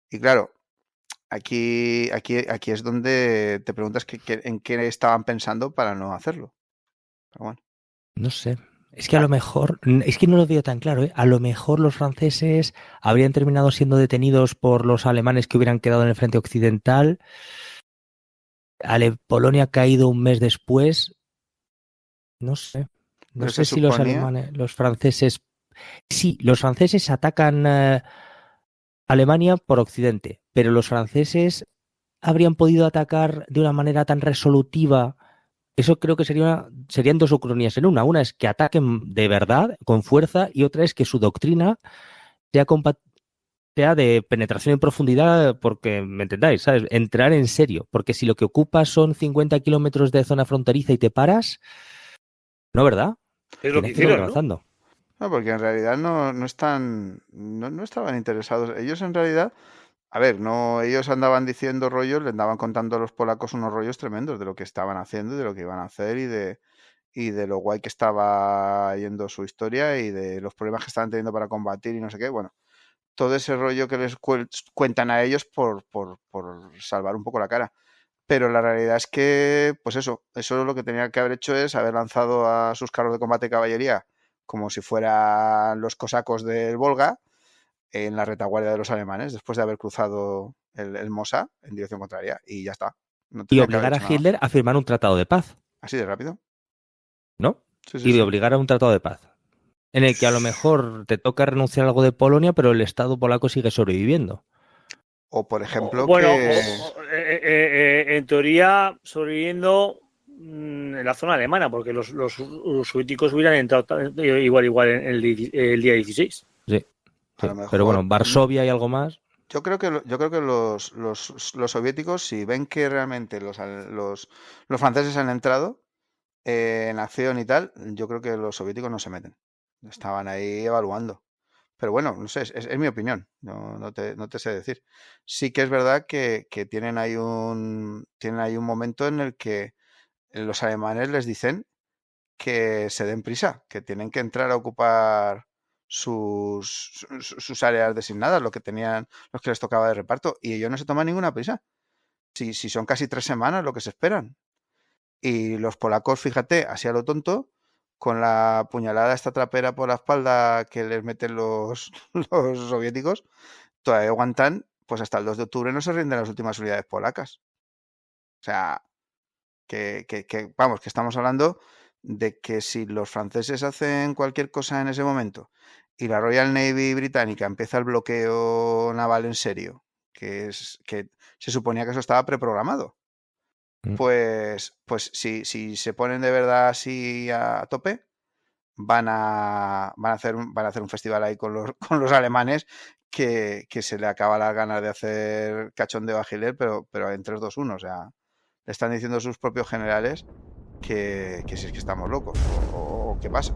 Y claro, aquí es donde te preguntas en qué estaban pensando para no hacerlo. Pero bueno.
No sé. Es que a lo mejor, es que no lo veo tan claro, ¿eh? A lo mejor los franceses habrían terminado siendo detenidos por los alemanes que hubieran quedado en el frente occidental. Polonia ha caído un mes después. No sé. No sé si los alemanes, los franceses... Sí, los franceses atacan Alemania por occidente, pero los franceses habrían podido atacar de una manera tan resolutiva. Eso creo que serían dos ucronías en una. Una es que ataquen de verdad, con fuerza, y otra es que su doctrina sea de penetración en profundidad, porque, ¿me entendáis? ¿Sabes? Entrar en serio. Porque si lo que ocupas son 50 kilómetros de zona fronteriza y te paras, no, ¿verdad?
Es lo que hicieron, ¿no?
No, porque en realidad no estaban interesados. Ellos en realidad A ver, no, ellos andaban diciendo rollos, le andaban contando a los polacos unos rollos tremendos de lo que estaban haciendo y de lo que iban a hacer y de lo guay que estaba yendo su historia y de los problemas que estaban teniendo para combatir y no sé qué. Bueno, todo ese rollo que les cuentan a ellos por salvar un poco la cara. Pero la realidad es que, pues eso lo que tenía que haber hecho es haber lanzado a sus carros de combate de caballería como si fueran los cosacos del Volga en la retaguardia de los alemanes, después de haber cruzado el Mosa en dirección contraria, y ya está. No
Y
tenía que haber
obligar a
hecho nada
Hitler a firmar un tratado de paz,
más. Así de rápido.
¿no?
Sí,
Y de obligar a un tratado de paz, en el que a lo mejor te toca renunciar a algo de Polonia, pero el Estado polaco sigue sobreviviendo.
O, por ejemplo,
Bueno,
que...
en teoría, sobreviviendo en la zona alemana, porque los soviéticos hubieran entrado igual en el día 16.
Sí.
A lo mejor-
Pero bueno, Varsovia y algo más.
Yo creo que los soviéticos, si ven que realmente los franceses han entrado en acción y tal, yo creo que los soviéticos no se meten. Estaban ahí evaluando. Pero bueno, no sé, es mi opinión. No te sé decir. Sí que es verdad que tienen ahí un momento en el que los alemanes les dicen que se den prisa, que tienen que entrar a ocupar sus áreas designadas, los que les tocaba de reparto, y ellos no se toman ninguna prisa. Si son casi 3 semanas lo que se esperan. Y los polacos, fíjate, así a lo tonto, con la puñalada esta trapera por la espalda que les meten los soviéticos, todavía aguantan, pues hasta el 2 de octubre no se rinden las últimas unidades polacas. O sea, que estamos hablando de que si los franceses hacen cualquier cosa en ese momento y la Royal Navy británica empieza el bloqueo naval en serio, que se suponía que eso estaba preprogramado, pues si se ponen de verdad así a tope, van a hacer un festival ahí con los alemanes que se le acaba las ganas de hacer cachondeo a Hitler, pero en 3-2-1, o sea, le están diciendo sus propios generales que si es que estamos locos o qué pasa.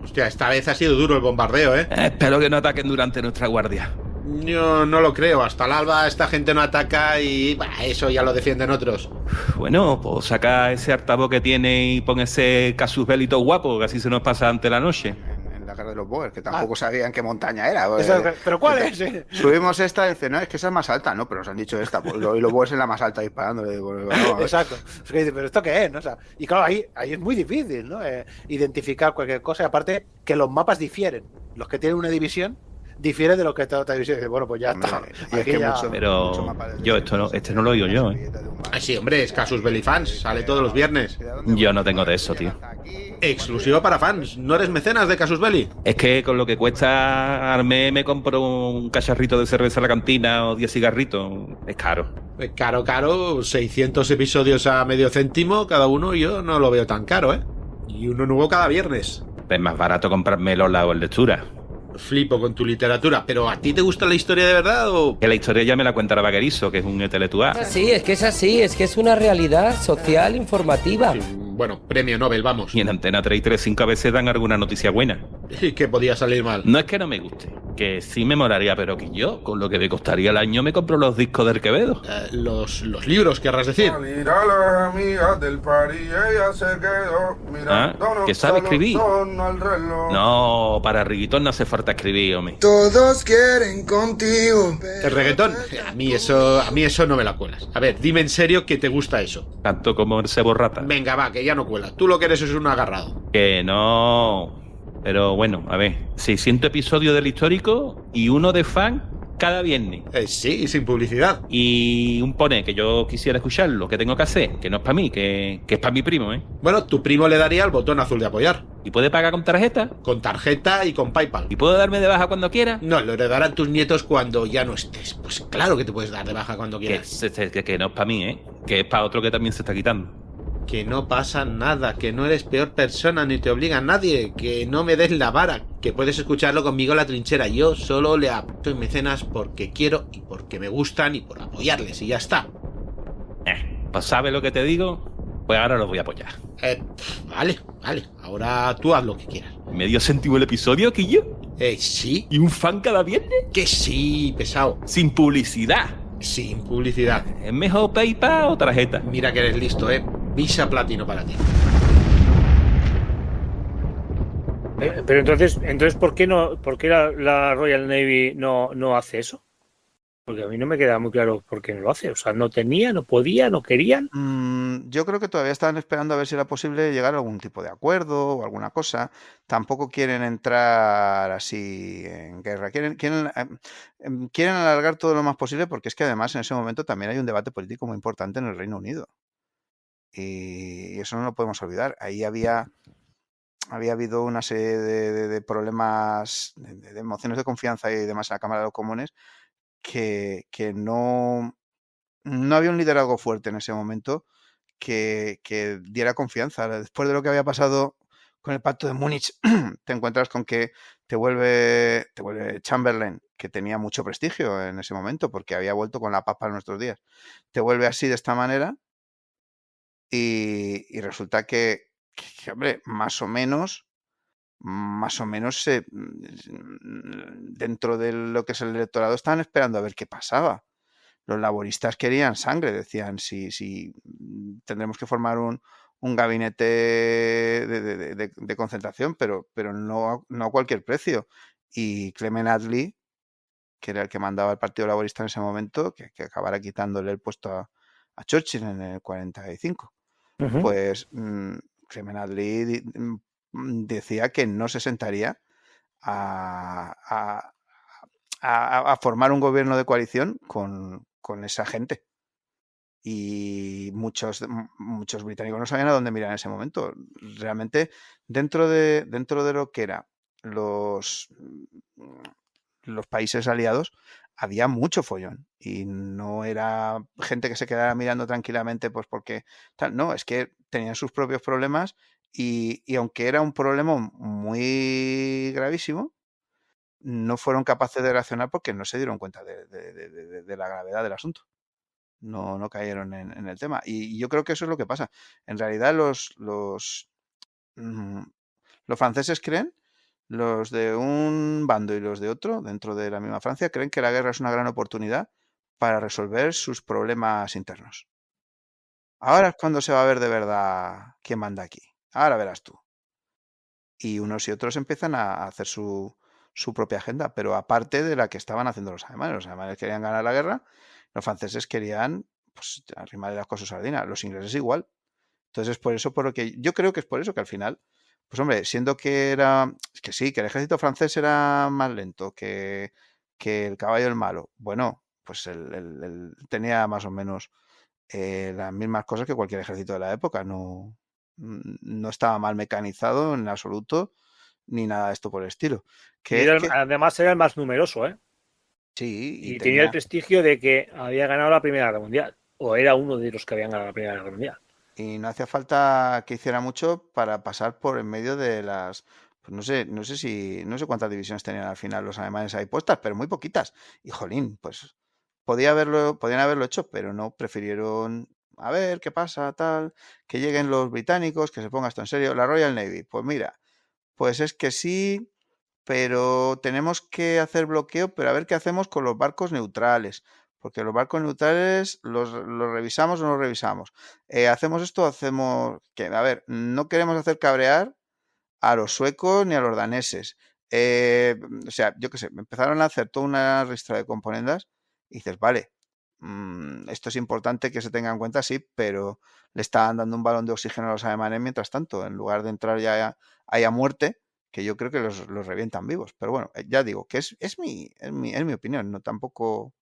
Hostia, esta vez ha sido duro el bombardeo, ¿eh?
Espero que no ataquen durante nuestra guardia.
Yo no lo creo. Hasta el alba esta gente no ataca y eso ya lo defienden otros.
Bueno, pues saca ese altavoz que tiene y pon ese casus belli todo guapo, que así se nos pasa ante la noche.
En la guerra de los Boers, que tampoco sabían qué montaña era.
¿Pero cuál es?
Subimos esta y dicen, no, es que esa es más alta. No, pero nos han dicho esta. Y los Boers en la más alta disparando.
Exacto. Pero ¿esto qué es? ¿No? O sea, y claro, ahí es muy difícil, ¿no? Identificar cualquier cosa. Y aparte, que los mapas difieren. Los que tienen una división difieren de los que está otra división. Y dice, bueno, pues ya está. Aquí ya...
Pero yo este no lo oigo yo, ¿eh?
Sí, hombre, es Casus Belli Fans. Sale todos los viernes.
Yo no tengo de eso, tío.
Exclusivo para fans. ¿No eres mecenas de Casus Belli?
Es que con lo que cuesta al mes me compro un cacharrito de cerveza a la cantina o 10 cigarritos. Es caro.
Caro. 600 episodios a medio céntimo cada uno. Yo no lo veo tan caro, ¿eh? Y uno nuevo cada viernes.
Es más barato comprarme Lola o el lectura.
Flipo con tu literatura, pero ¿a ti te gusta la historia de verdad o...?
Que la historia ya me la cuenta Vaquerizo, que es un intelectual.
Sí, es que es así, es que es una realidad social informativa.
Bueno, premio Nobel, vamos.
Y en Antena 3 y 3-5 a veces dan alguna noticia buena.
¿Y qué podía salir mal?
No es que no me guste, que sí me molaría, pero que yo, con lo que me costaría el año, me compro los discos del Quevedo.
Los libros, querrás decir.
¿Que sabe escribir? No, para reggaetón no hace falta escribir, hombre.
Todos quieren contigo.
El reggaetón, a mí eso no me la cuelas. A ver, dime en serio que te gusta eso.
Tanto como el Sebo Rata.
Venga, va, que ya no cuela. Tú lo que eres es un agarrado.
Que no. Pero bueno, a ver, 600 episodios del histórico y uno de fan cada viernes.
Sí, sin publicidad.
Y un pone que yo quisiera escucharlo, que tengo que hacer, que no es para mí, que es para mi primo, ¿eh?
Bueno, tu primo le daría el botón azul de apoyar.
¿Y puede pagar con tarjeta?
Con tarjeta y con PayPal.
¿Y puedo darme de baja cuando quiera?
No, lo heredarán tus nietos cuando ya no estés. Pues claro que te puedes dar de baja cuando quieras.
Que no es para mí, ¿eh? Que es para otro que también se está quitando.
Que no pasa nada, que no eres peor persona ni te obliga a nadie, que no me des la vara, que puedes escucharlo conmigo en la trinchera. Yo solo le apoyo en mecenas porque quiero y porque me gustan y por apoyarles y ya está.
Pues ¿sabes lo que te digo? Pues ahora lo voy a apoyar.
Vale. Ahora tú haz lo que quieras.
¿Medio céntimo el episodio, Quillo?
Sí.
¿Y un fan cada viernes?
Que sí, pesado.
Sin publicidad.
Sin publicidad.
¿Es mejor PayPal o tarjeta?
Mira que eres listo, Visa Platino para ti.
Pero entonces ¿por qué la Royal Navy no hace eso? Porque a mí no me queda muy claro por qué no lo hace. O sea, no tenía, no podía, no querían.
Yo creo que todavía estaban esperando a ver si era posible llegar a algún tipo de acuerdo o alguna cosa. Tampoco quieren entrar así en guerra. Quieren alargar todo lo más posible porque es que además en ese momento también hay un debate político muy importante en el Reino Unido. Y eso no lo podemos olvidar. Ahí había habido una serie de problemas, de emociones de confianza y demás en la Cámara de los Comunes que no había un liderazgo fuerte en ese momento que diera confianza. Después de lo que había pasado con el Pacto de Múnich, te encuentras con que te vuelve Chamberlain, que tenía mucho prestigio en ese momento porque había vuelto con la paz para nuestros días. Te vuelve así de esta manera y resulta que, hombre, más o menos dentro de lo que es el electorado estaban esperando a ver qué pasaba. Los laboristas querían sangre, decían si tendremos que formar un gabinete de concentración, pero no a cualquier precio. Y Clement Attlee, que era el que mandaba el Partido Laborista en ese momento, que acabara quitándole el puesto a Churchill en el 45, pues Clement Attlee decía que no se sentaría a formar un gobierno de coalición con esa gente. Y muchos británicos no sabían a dónde mirar en ese momento. Realmente, dentro de lo que eran los países aliados, había mucho follón. Y no era gente que se quedara mirando tranquilamente, pues porque tal. No, es que tenían sus propios problemas y aunque era un problema muy gravísimo, no fueron capaces de reaccionar porque no se dieron cuenta de la gravedad del asunto. No cayeron en el tema. Y yo creo que eso es lo que pasa. En realidad los franceses creen, los de un bando y los de otro, dentro de la misma Francia, creen que la guerra es una gran oportunidad para resolver sus problemas internos. Ahora es cuando se va a ver de verdad quién manda aquí. Ahora verás tú. Y unos y otros empiezan a hacer su propia agenda, pero aparte de la que estaban haciendo los alemanes. Los alemanes querían ganar la guerra, los franceses querían pues arrimarle las cosas a sardina, los ingleses igual. Entonces es por eso por lo que yo creo que es por eso que al final, pues hombre, siendo que sí, que el ejército francés era más lento que el caballo del malo, bueno, pues él tenía más o menos las mismas cosas que cualquier ejército de la época. No estaba mal mecanizado en absoluto, ni nada de esto por el estilo.
Además era el más numeroso, ¿eh?
Sí.
Y tenía el prestigio de que había ganado la Primera Guerra Mundial. O era uno de los que habían ganado la Primera Guerra Mundial.
Y no hacía falta que hiciera mucho para pasar por en medio de las... Pues no sé cuántas divisiones tenían al final los alemanes ahí puestas, pero muy poquitas. Y jolín, pues podían haberlo hecho, pero no, prefirieron a ver qué pasa, tal, que lleguen los británicos, que se ponga esto en serio. La Royal Navy, pues mira, pues es que sí, pero tenemos que hacer bloqueo, pero a ver qué hacemos con los barcos neutrales, porque los barcos neutrales los revisamos o no los revisamos. Hacemos esto, que, a ver, no queremos hacer cabrear a los suecos ni a los daneses. O sea, yo qué sé, empezaron a hacer toda una ristra de componendas y dices, vale, esto es importante que se tenga en cuenta, sí, pero le estaban dando un balón de oxígeno a los alemanes mientras tanto, en lugar de entrar ya ahí a muerte, que yo creo que los revientan vivos. Pero bueno, ya digo, que es mi opinión, no tampoco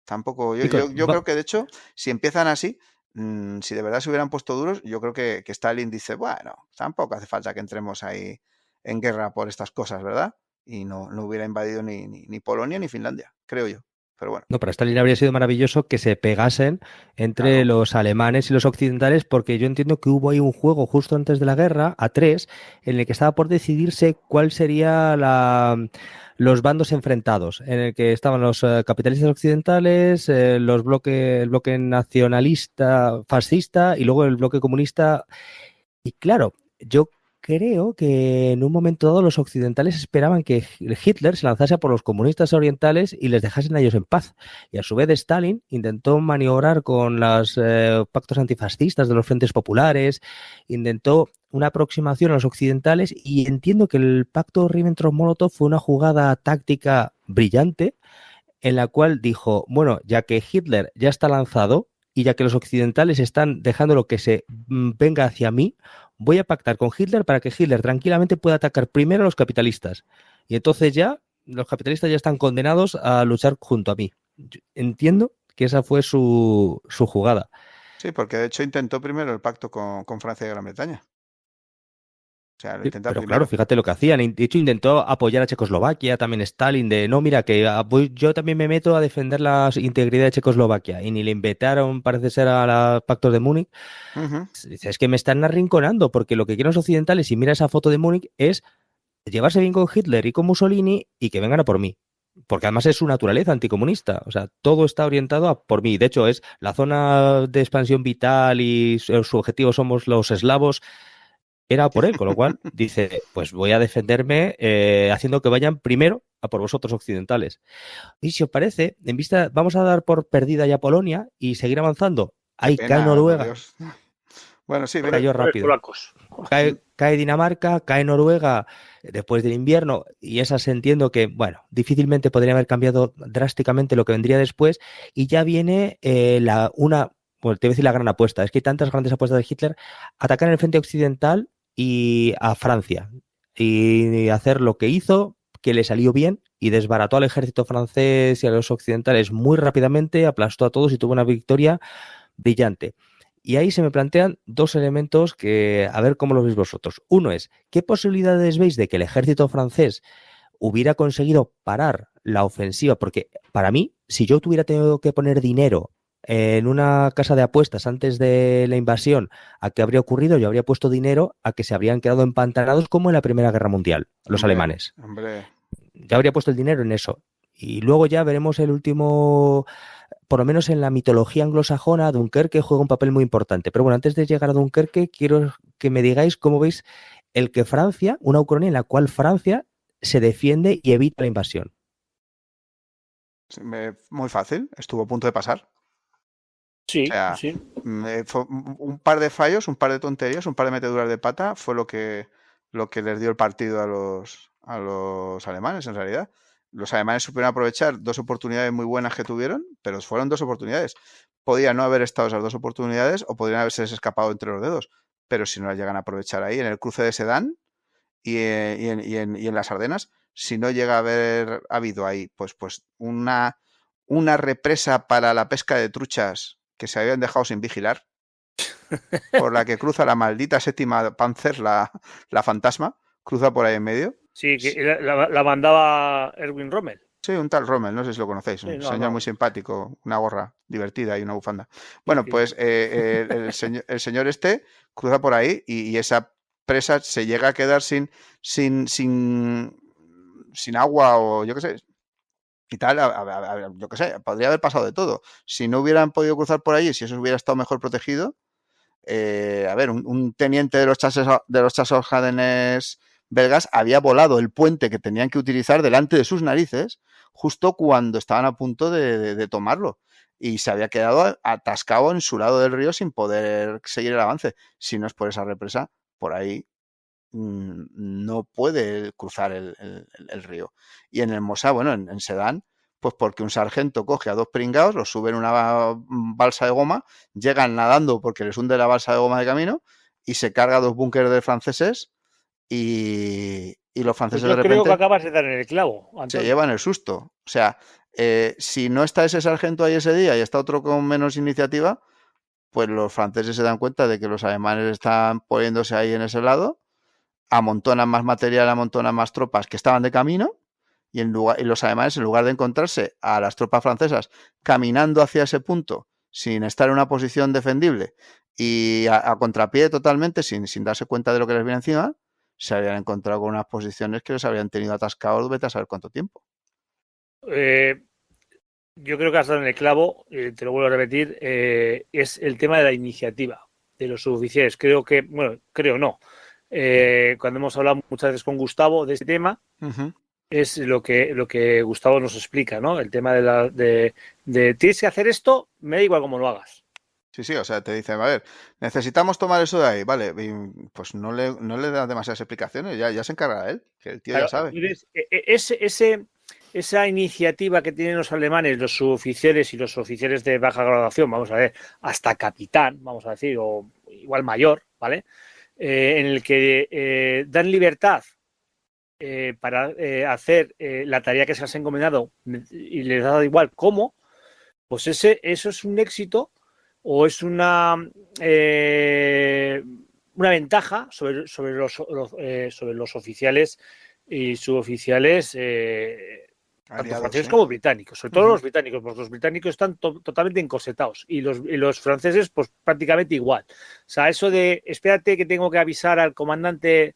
yo creo que de hecho, si empiezan así, si de verdad se hubieran puesto duros, yo creo que Stalin dice, bueno, tampoco hace falta que entremos ahí en guerra por estas cosas, ¿verdad? Y no hubiera invadido ni Polonia ni Finlandia, creo yo. Pero bueno.
No, para Stalin habría sido maravilloso que se pegasen entre los alemanes y los occidentales, porque yo entiendo que hubo ahí un juego justo antes de la guerra, a 3, en el que estaba por decidirse cuál sería los bandos enfrentados, en el que estaban los capitalistas occidentales, el bloque nacionalista fascista y luego el bloque comunista. Y claro, yo creo que en un momento dado los occidentales esperaban que Hitler se lanzase por los comunistas orientales y les dejasen a ellos en paz. Y a su vez Stalin intentó maniobrar con los pactos antifascistas de los frentes populares, intentó una aproximación a los occidentales y entiendo que el pacto Ribbentrop-Molotov fue una jugada táctica brillante en la cual dijo, bueno, ya que Hitler ya está lanzado y ya que los occidentales están dejándolo que se venga hacia mí, voy a pactar con Hitler para que Hitler tranquilamente pueda atacar primero a los capitalistas. Y entonces ya los capitalistas ya están condenados a luchar junto a mí. Yo entiendo que esa fue su jugada.
Sí, porque de hecho intentó primero el pacto con Francia y Gran Bretaña. O sea, lo intenta
Pero
primero.
claro, fíjate lo que hacían. De hecho, intentó apoyar a Checoslovaquia, también Stalin, de no, mira, que yo también me meto a defender la integridad de Checoslovaquia. Y ni le invitaron, parece ser, a los pactos de Múnich. Dice, es que me están arrinconando, porque lo que quieren los occidentales, si mira esa foto de Múnich, es llevarse bien con Hitler y con Mussolini y que vengan a por mí. Porque además es su naturaleza anticomunista. O sea, todo está orientado a por mí. De hecho, es la zona de expansión vital y su objetivo somos los eslavos. Era por él, con lo cual dice, pues voy a defenderme haciendo que vayan primero a por vosotros occidentales. Y si os parece, en vista, vamos a dar por perdida ya Polonia y seguir avanzando. Ahí cae Noruega.
Bueno, sí,
cayó rápido. Cae Dinamarca, cae Noruega después del invierno y esas entiendo que, bueno, difícilmente podría haber cambiado drásticamente lo que vendría después y ya viene bueno, te voy a decir la gran apuesta, es que hay tantas grandes apuestas de Hitler, atacar en el frente occidental y a Francia y hacer lo que hizo, que le salió bien y desbarató al ejército francés y a los occidentales muy rápidamente, aplastó a todos y tuvo una victoria brillante. Y ahí se me plantean dos elementos que a ver cómo los veis vosotros. Uno es, ¿qué posibilidades veis de que el ejército francés hubiera conseguido parar la ofensiva? Porque para mí, si yo tuviera tenido que poner dinero en una casa de apuestas antes de la invasión a qué habría ocurrido, yo habría puesto dinero a que se habrían quedado empantanados como en la Primera Guerra Mundial, los alemanes. Ya habría puesto el dinero en eso. Y luego ya veremos el último, por lo menos en la mitología anglosajona, Dunkerque juega un papel muy importante. Pero bueno, antes de llegar a Dunkerque, quiero que me digáis cómo veis el que Francia, una ucrania en la cual Francia se defiende y evita la invasión.
Muy fácil, estuvo a punto de pasar.
Sí,
o sea,
sí.
Fue un par de fallos, un par de tonterías, un par de meteduras de pata fue lo que les dio el partido a los alemanes, en realidad. Los alemanes supieron aprovechar dos oportunidades muy buenas que tuvieron, pero fueron dos oportunidades. Podían no haber estado esas dos oportunidades o podrían haberse escapado entre los dedos, pero si no las llegan a aprovechar ahí, en el cruce de Sedán y en las Ardenas, si no llega a haber habido ahí pues una represa para la pesca de truchas que se habían dejado sin vigilar, por la que cruza la maldita séptima Panzer, la fantasma, cruza por ahí en medio.
Sí, que la mandaba Erwin Rommel.
Sí, un tal Rommel, no sé si lo conocéis, un señor muy simpático, una gorra divertida y una bufanda. Bueno, pues el señor este cruza por ahí y esa presa se llega a quedar sin agua o yo qué sé, y tal, yo qué sé, podría haber pasado de todo. Si no hubieran podido cruzar por allí, si eso hubiera estado mejor protegido, un teniente de los Chasseurjardines belgas había volado el puente que tenían que utilizar delante de sus narices justo cuando estaban a punto de tomarlo y se había quedado atascado en su lado del río sin poder seguir el avance. Si no es por esa represa, por ahí no puede cruzar el río. Y en el Mossad, bueno, en Sedán, pues porque un sargento coge a dos pringados, los sube en una balsa de goma, llegan nadando porque les hunde la balsa de goma de camino y se carga dos búnkeres de franceses y los franceses
pues yo
de repente
creo que acabas de dar en el clavo, Antonio.
Se llevan el susto. O sea, si no está ese sargento ahí ese día y está otro con menos iniciativa, pues los franceses se dan cuenta de que los alemanes están poniéndose ahí en ese lado, amontonan más material, amontonan más tropas que estaban de camino y los alemanes, en lugar de encontrarse a las tropas francesas caminando hacia ese punto sin estar en una posición defendible y a contrapié totalmente, sin darse cuenta de lo que les viene encima, se habían encontrado con unas posiciones que les habrían tenido atascados vete a saber cuánto tiempo.
Yo creo que has dado en el clavo, te lo vuelvo a repetir, es el tema de la iniciativa de los suboficiales. Creo no. Cuando hemos hablado muchas veces con Gustavo de este tema, es lo que Gustavo nos explica, ¿no? El tema de tienes que hacer esto, me da igual cómo lo hagas.
Sí, o sea, te dice, a ver, necesitamos tomar eso de ahí, vale, y pues no le da demasiadas explicaciones, ya se encarga él, que el tío ya sabe.
Esa iniciativa que tienen los alemanes, los suboficiales y los oficiales de baja graduación, vamos a ver, hasta capitán, vamos a decir, o igual mayor, ¿vale? En el que dan libertad para hacer la tarea que se les ha encomendado y les da igual cómo, pues eso es un éxito o es una ventaja sobre los oficiales y suboficiales tanto franceses como británicos, sobre todo los británicos, porque los británicos están totalmente encorsetados y los franceses pues prácticamente igual. O sea, eso de espérate que tengo que avisar al comandante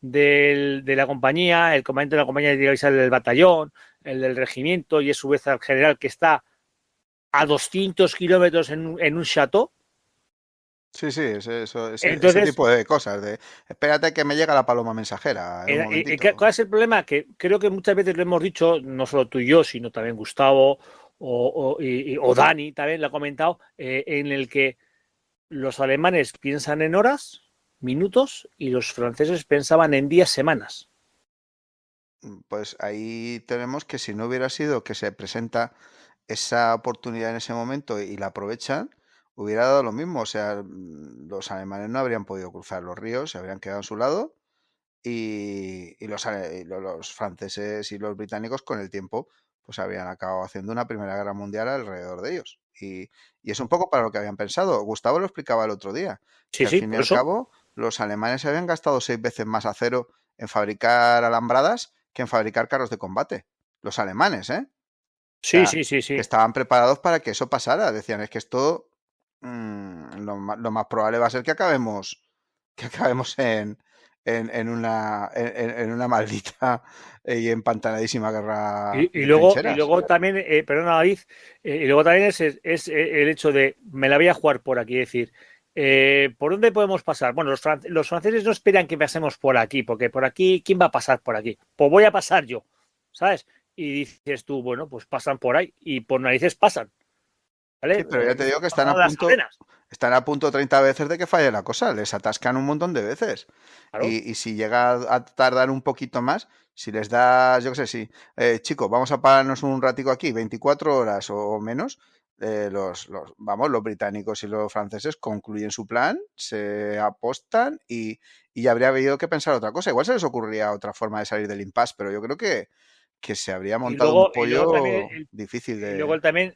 de la compañía, el comandante de la compañía tiene que avisar del batallón, el del regimiento y a su vez al general que está a 200 kilómetros en un chateau.
Sí, ese tipo de cosas, de espérate que me llega la paloma mensajera.
¿Cuál es el problema? Que creo que muchas veces lo hemos dicho, no solo tú y yo, sino también Gustavo o Dani también lo ha comentado, en el que los alemanes piensan en horas, minutos, y los franceses pensaban en días, semanas.
Pues ahí tenemos que si no hubiera sido que se presenta esa oportunidad en ese momento y la aprovechan, hubiera dado lo mismo. O sea, los alemanes no habrían podido cruzar los ríos, se habrían quedado a su lado y los franceses y los británicos con el tiempo pues habrían acabado haciendo una Primera Guerra Mundial alrededor de ellos. Y es un poco para lo que habían pensado. Gustavo lo explicaba el otro día.
Sí,
al fin y al cabo, los alemanes habían gastado 6 veces más acero en fabricar alambradas que en fabricar carros de combate. Los alemanes, ¿eh?
Sí.
Que estaban preparados para que eso pasara. Decían, es que esto lo más probable va a ser que acabemos en una maldita y empantanadísima guerra.
Y luego también, perdona David, y luego también es el hecho de me la voy a jugar por aquí, es decir, ¿por dónde podemos pasar? Bueno, los franceses no esperan que pasemos por aquí, porque por aquí, ¿quién va a pasar por aquí? Pues voy a pasar yo, ¿sabes? Y dices tú, bueno, pues pasan por ahí y por narices pasan. ¿Vale?
Sí, pero ya te digo que están a punto 30 veces de que falle la cosa, les atascan un montón de veces. Claro. Y si llega a tardar un poquito más, si les das, yo qué sé, chicos, vamos a pararnos un ratico aquí, 24 horas o menos, los británicos y los franceses concluyen su plan, se apostan y habría habido que pensar otra cosa. Igual se les ocurriría otra forma de salir del impasse, pero yo creo que se habría montado un pollo difícil de...
Y luego también,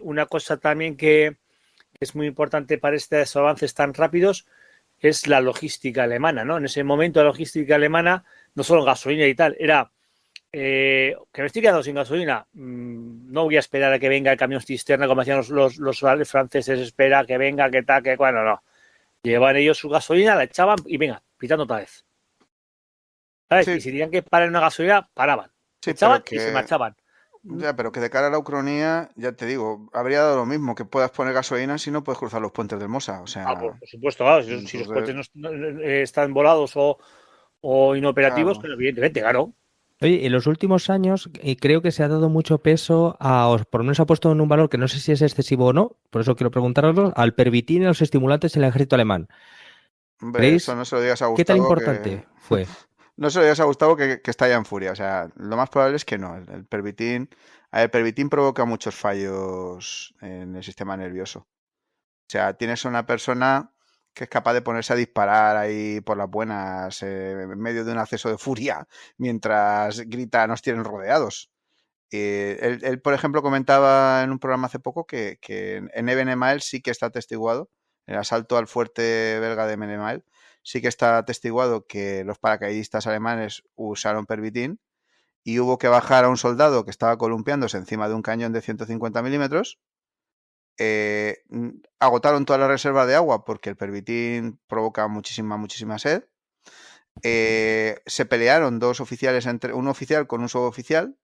una cosa también que es muy importante para estos avances tan rápidos es la logística alemana, ¿no? En ese momento la logística alemana, no solo gasolina y tal, era que me estoy quedando sin gasolina, no voy a esperar a que venga el camión cisterna como hacían los franceses, espera que venga, que tal, que bueno, no. Llevaban ellos su gasolina, la echaban y venga, pitando otra vez. ¿Sabes? Sí. Y si tenían que parar en una gasolina, paraban.
Sí,
echaban y se marchaban.
Ya, pero que de cara a la Ucrania, ya te digo, habría dado lo mismo que puedas poner gasolina si no puedes cruzar los puentes del Mosa. O sea,
por supuesto, claro, si los puentes no están volados o inoperativos, claro. Pero evidentemente, claro.
Oye, en los últimos años creo que se ha dado mucho peso por lo menos se ha puesto en un valor que no sé si es excesivo o no, por eso quiero preguntaroslo, al pervitin y a los estimulantes en el ejército alemán.
Hombre, eso no se lo digas a Gustavo.
¿Qué tan importante fue?
No se lo digas a Gustavo que está ya en furia. O sea, lo más probable es que no. El pervitin provoca muchos fallos en el sistema nervioso. O sea, tienes una persona que es capaz de ponerse a disparar ahí por las buenas en medio de un acceso de furia mientras grita nos tienen rodeados. Él, por ejemplo, comentaba en un programa hace poco que en Ebenemael sí que está atestiguado, el asalto al fuerte belga de Ebenemael, sí que está atestiguado que los paracaidistas alemanes usaron pervitin y hubo que bajar a un soldado que estaba columpiándose encima de un cañón de 150 milímetros. Agotaron toda la reserva de agua porque el pervitín provoca muchísima sed. Se pelearon dos oficiales, un oficial con un suboficial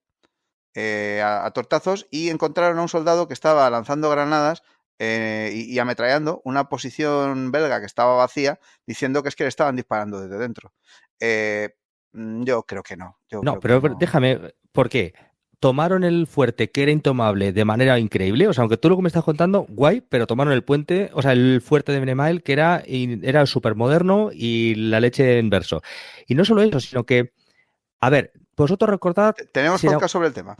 a tortazos, y encontraron a un soldado que estaba lanzando granadas y ametrallando una posición belga que estaba vacía, diciendo que es que le estaban disparando desde dentro. Yo creo que no.
No, pero déjame, ¿por qué? Tomaron el fuerte, que era intomable, de manera increíble. O sea, aunque tú lo que me estás contando, guay, pero tomaron el puente, o sea, el fuerte de Benemael, que era súper moderno y la leche en verso. Y no solo eso, sino que, a ver, vosotros recordad...
Tenemos podcast sobre el tema.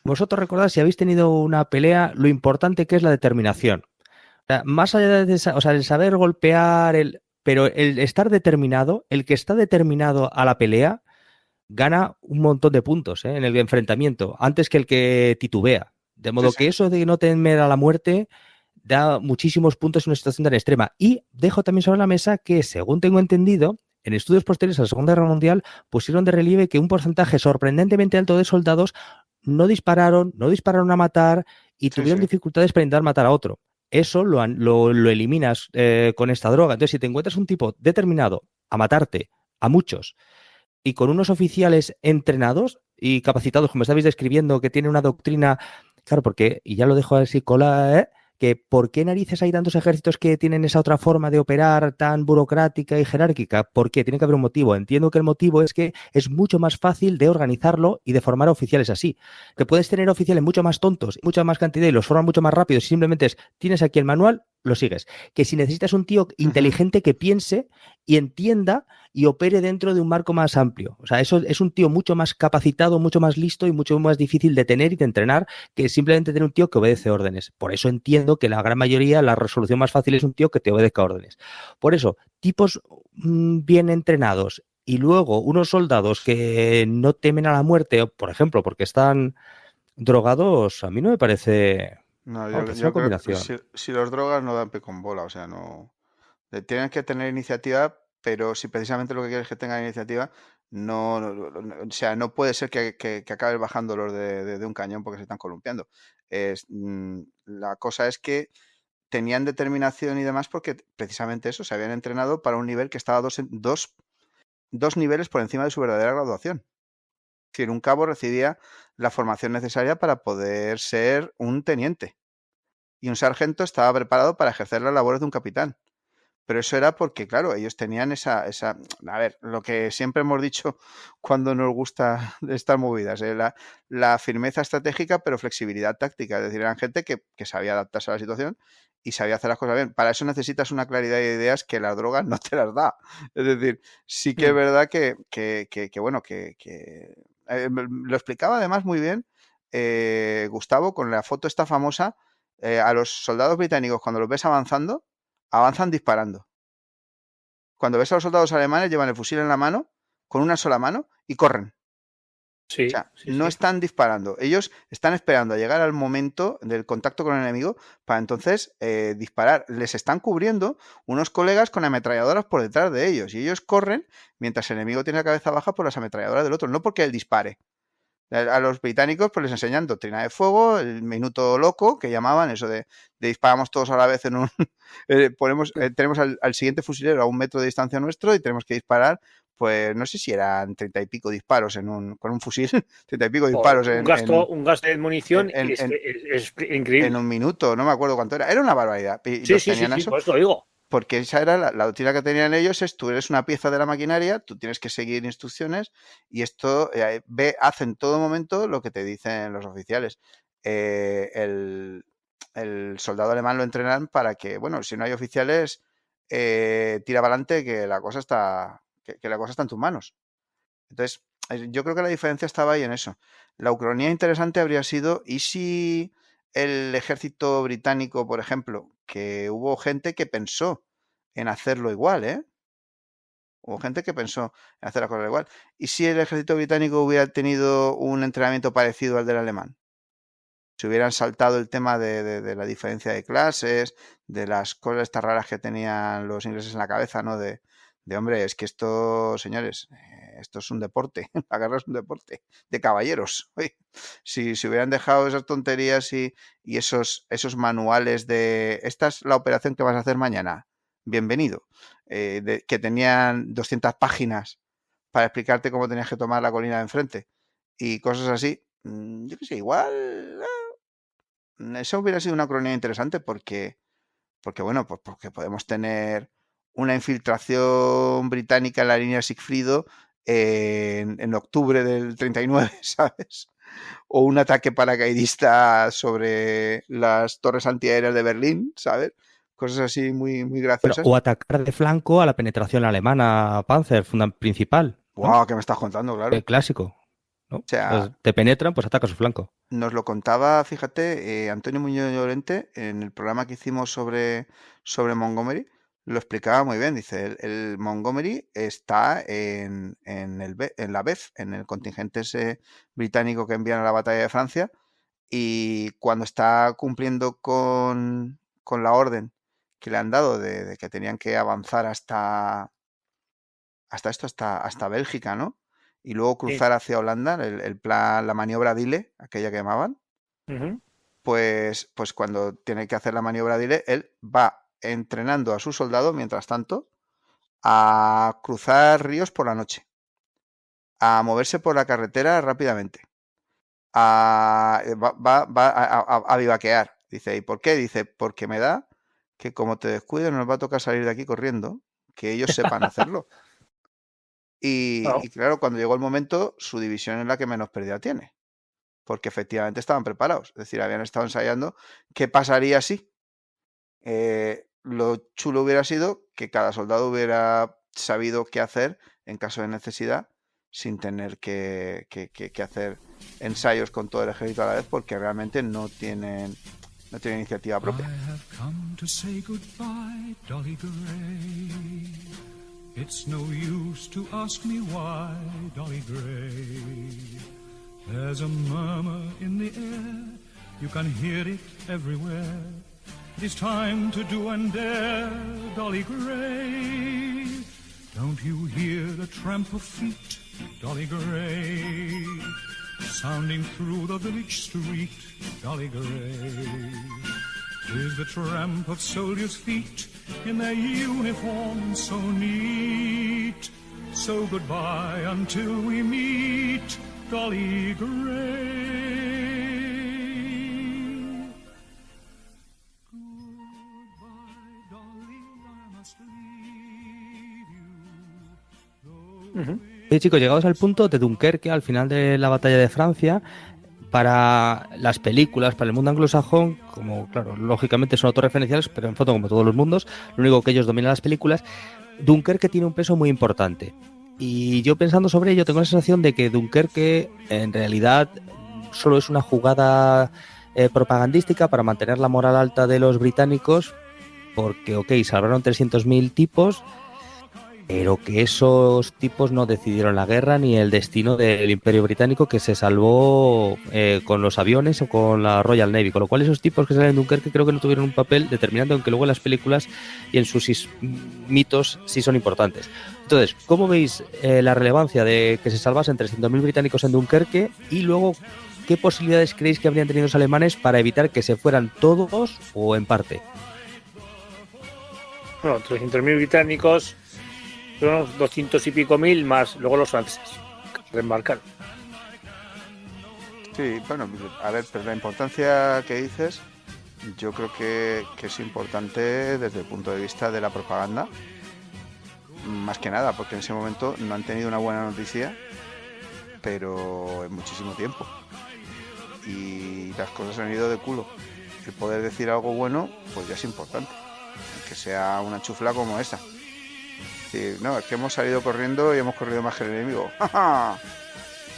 Vosotros recordad, si habéis tenido una pelea, lo importante que es la determinación. O sea, más allá de el saber golpear, pero el estar determinado, el que está determinado a la pelea, gana un montón de puntos en el enfrentamiento, antes que el que titubea. De modo que eso de no temer a la muerte da muchísimos puntos en una situación tan extrema. Y dejo también sobre la mesa que, según tengo entendido, en estudios posteriores a la Segunda Guerra Mundial pusieron de relieve que un porcentaje sorprendentemente alto de soldados no dispararon a matar y tuvieron dificultades para intentar matar a otro. Eso lo eliminas con esta droga. Entonces, si te encuentras un tipo determinado a matarte a muchos, y con unos oficiales entrenados y capacitados, como estabais describiendo, que tienen una doctrina, claro, porque, y ya lo dejo así cola, que ¿por qué narices hay tantos ejércitos que tienen esa otra forma de operar tan burocrática y jerárquica? ¿Por qué? Tiene que haber un motivo. Entiendo que el motivo es que es mucho más fácil de organizarlo y de formar oficiales así. Que puedes tener oficiales mucho más tontos, mucha más cantidad y los forman mucho más rápido. Simplemente tienes aquí el manual, lo sigues. Que si necesitas un tío inteligente que piense y entienda y opere dentro de un marco más amplio. O sea, eso es un tío mucho más capacitado, mucho más listo y mucho más difícil de tener y de entrenar que simplemente tener un tío que obedece órdenes. Por eso entiendo que la gran mayoría, la resolución más fácil es un tío que te obedezca órdenes. Por eso, tipos bien entrenados y luego unos soldados que no temen a la muerte, por ejemplo, porque están drogados, a mí no me parece...
No, yo creo que si los drogas no dan pe con bola, o sea, no... Tienen que tener iniciativa, pero si precisamente lo que quieres es que tengan iniciativa, o sea, no puede ser que acabes bajándolos de un cañón porque se están columpiando. La cosa es que tenían determinación y demás porque precisamente eso, se habían entrenado para un nivel que estaba dos niveles por encima de su verdadera graduación. Es decir, un cabo recibía la formación necesaria para poder ser un teniente y un sargento estaba preparado para ejercer las labores de un capitán. Pero eso era porque, claro, ellos tenían esa... A ver, lo que siempre hemos dicho cuando nos gusta estas movidas, la firmeza estratégica pero flexibilidad táctica. Es decir, eran gente que sabía adaptarse a la situación y sabía hacer las cosas bien. Para eso necesitas una claridad de ideas que las drogas no te las da. Es decir, sí que es verdad que lo explicaba además muy bien Gustavo con la foto esta famosa. A los soldados británicos, cuando los ves avanzando, avanzan disparando. Cuando ves a los soldados alemanes, llevan el fusil en la mano, con una sola mano, y corren.
Sí,
o sea, no están disparando. Ellos están esperando a llegar al momento del contacto con el enemigo para entonces disparar. Les están cubriendo unos colegas con ametralladoras por detrás de ellos. Y ellos corren mientras el enemigo tiene la cabeza baja por las ametralladoras del otro. No porque él dispare. A los británicos pues les enseñan doctrina de fuego, el minuto loco, que llamaban eso de disparamos todos a la vez en un... tenemos al siguiente fusilero a 1 metro de distancia nuestro y tenemos que disparar, pues no sé si eran 30 y pico disparos con un fusil, 30 y pico disparos
un gasto de munición es increíble.
En un minuto, no me acuerdo cuánto era. Era una barbaridad. Y
sí, por eso lo digo.
Porque esa era la doctrina que tenían ellos, tú eres una pieza de la maquinaria, tú tienes que seguir instrucciones y esto hace en todo momento lo que te dicen los oficiales. El soldado alemán lo entrenan para que, bueno, si no hay oficiales, tira para adelante que la cosa está en tus manos. Entonces, yo creo que la diferencia estaba ahí en eso. La ucronía interesante habría sido, ¿y si el ejército británico, por ejemplo, que hubo gente que pensó en hacerlo igual, Hubo gente que pensó en hacer la cosa igual. ¿Y si el ejército británico hubiera tenido un entrenamiento parecido al del alemán? Si hubieran saltado el tema de la diferencia de clases, de las cosas estas raras que tenían los ingleses en la cabeza, ¿no? De de hombre, es que esto, señores, esto es un deporte, la guerra es un deporte de caballeros. Oye, si hubieran dejado esas tonterías y esos manuales de esta es la operación que vas a hacer mañana, bienvenido, que tenían 200 páginas para explicarte cómo tenías que tomar la colina de enfrente y cosas así, yo qué sé, igual eso hubiera sido una crónica interesante porque bueno, pues porque podemos tener una infiltración británica en la línea Sigfrido en octubre del 39, ¿sabes? O un ataque paracaidista sobre las torres antiaéreas de Berlín, ¿sabes? Cosas así muy, muy graciosas.
O atacar de flanco a la penetración alemana Panzer, principal. ¿No?
¡Wow! ¿Qué me estás contando? Claro.
El clásico. ¿no?
O sea,
pues te penetran, pues ataca su flanco.
Nos lo contaba, fíjate, Antonio Muñoz Llorente en el programa que hicimos sobre Montgomery. Lo explicaba muy bien. Dice, el Montgomery está en la BEF, en el contingente ese británico que envían a la batalla de Francia. Y cuando está cumpliendo con la orden que le han dado de que tenían que avanzar hasta Bélgica, ¿no? Y luego cruzar hacia Holanda, el plan, la maniobra Dile, aquella que llamaban. Pues cuando tiene que hacer la maniobra Dile, él va entrenando a su soldado, mientras tanto, a cruzar ríos por la noche, a moverse por la carretera rápidamente, va a vivaquear. Dice, ¿y por qué? Dice, porque me da que como te descuides nos va a tocar salir de aquí corriendo, que ellos sepan hacerlo. Y claro, cuando llegó el momento, su división es la que menos pérdida tiene. Porque efectivamente estaban preparados. Es decir, habían estado ensayando qué pasaría si. Lo chulo hubiera sido que cada soldado hubiera sabido qué hacer en caso de necesidad, sin tener que hacer ensayos con todo el ejército a la vez, porque realmente no tienen iniciativa propia. It's no use to ask me why, Dolly Gray. There's a murmur in the air, you can hear it everywhere. It is time to do and dare, Dolly Gray. Don't you hear the tramp of feet, Dolly Gray? Sounding through the village street, Dolly Gray. 'Tis the tramp of soldiers' feet in their uniform so neat. So goodbye until we meet, Dolly Gray. Goodbye, Dolly, I must leave you.
Sí, chicos, llegados al punto de Dunkerque, al final de la batalla de Francia, para las películas, para el mundo anglosajón, como claro, lógicamente son autorreferenciales, pero en fondo como todos los mundos, lo único que ellos dominan las películas, Dunkerque tiene un peso muy importante. Y yo pensando sobre ello tengo la sensación de que Dunkerque en realidad solo es una jugada propagandística para mantener la moral alta de los británicos, porque ok, salvaron 300.000 tipos, pero que esos tipos no decidieron la guerra ni el destino del Imperio Británico, que se salvó con los aviones o con la Royal Navy, con lo cual esos tipos que salen en Dunkerque creo que no tuvieron un papel determinante, aunque luego en las películas y en sus mitos sí son importantes. Entonces, ¿cómo veis la relevancia de que se salvasen 300.000 británicos en Dunkerque? Y luego, ¿qué posibilidades creéis que habrían tenido los alemanes para evitar que se fueran todos o en parte?
Bueno, 300.000 británicos, unos 200 y pico mil más luego los franceses que reembarcaron.
Sí, bueno, a ver, pero la importancia que dices, yo creo que es importante desde el punto de vista de la propaganda, más que nada, porque en ese momento no han tenido una buena noticia, pero en muchísimo tiempo. Y las cosas han ido de culo. El poder decir algo bueno, pues ya es importante. Que sea una chufla como esa. Sí, no, es que hemos salido corriendo y hemos corrido más que el enemigo. O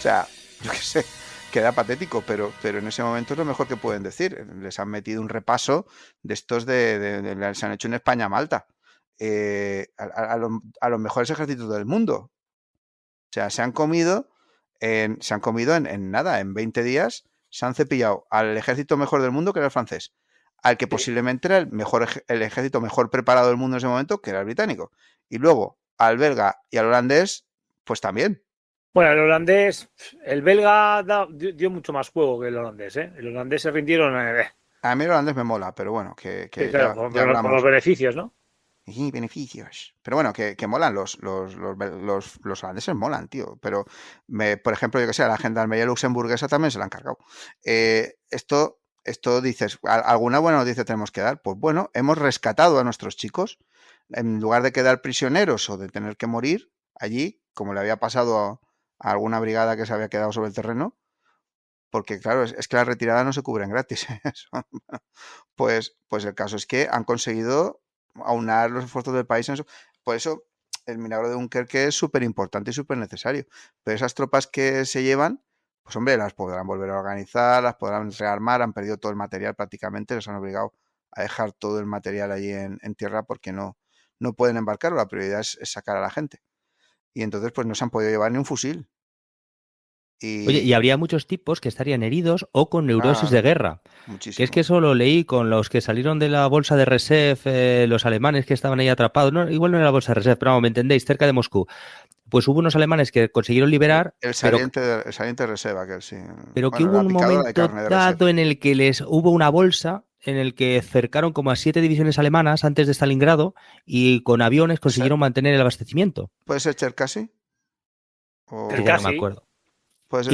sea, yo qué sé, queda patético, pero en ese momento es lo mejor que pueden decir. Les han metido un repaso de estos les han hecho en España-Malta. A los mejores ejércitos del mundo. O sea, se han comido en nada, en 20 días se han cepillado al ejército mejor del mundo, que era el francés, al que posiblemente era el ejército mejor preparado del mundo en ese momento, que era el británico, y luego al belga y al holandés, pues también.
Bueno, el belga dio mucho más juego que el holandés, ¿eh? El holandés se rindieron.
A mí el holandés me mola, pero bueno, que
Sí, claro,
ya hablamos.
por los beneficios, ¿no?
Y beneficios. Pero bueno, que molan los holandeses molan, tío. Pero, por ejemplo, yo que sé, la gendarmería luxemburguesa también se la han cargado. Esto dices, ¿alguna buena noticia tenemos que dar? Pues bueno, hemos rescatado a nuestros chicos. En lugar de quedar prisioneros o de tener que morir allí, como le había pasado a alguna brigada que se había quedado sobre el terreno, porque claro, es que la retirada no se cubren gratis. Pues el caso es que han conseguido aunar los esfuerzos del país en eso. Por eso el milagro de Dunkerque es súper importante y súper necesario. Pero esas tropas que se llevan, pues hombre, las podrán volver a organizar, las podrán rearmar, han perdido todo el material prácticamente, les han obligado a dejar todo el material allí en tierra porque no pueden embarcarlo, la prioridad es sacar a la gente. Y entonces pues no se han podido llevar ni un fusil.
Oye, y habría muchos tipos que estarían heridos o con neurosis de guerra.
Muchísimo.
Que es que eso lo leí con los que salieron de la bolsa de Reserve, los alemanes que estaban ahí atrapados. No, igual no era la bolsa de Reserve, pero vamos, me entendéis, cerca de Moscú. Pues hubo unos alemanes que consiguieron liberar.
El saliente de Reserve, aquel sí.
Pero que hubo un momento dado en el que les hubo una bolsa en el que cercaron como a 7 divisiones alemanas antes de Stalingrado y con aviones consiguieron mantener el abastecimiento.
¿Puede ser Cherkasy?
No me acuerdo.
Pues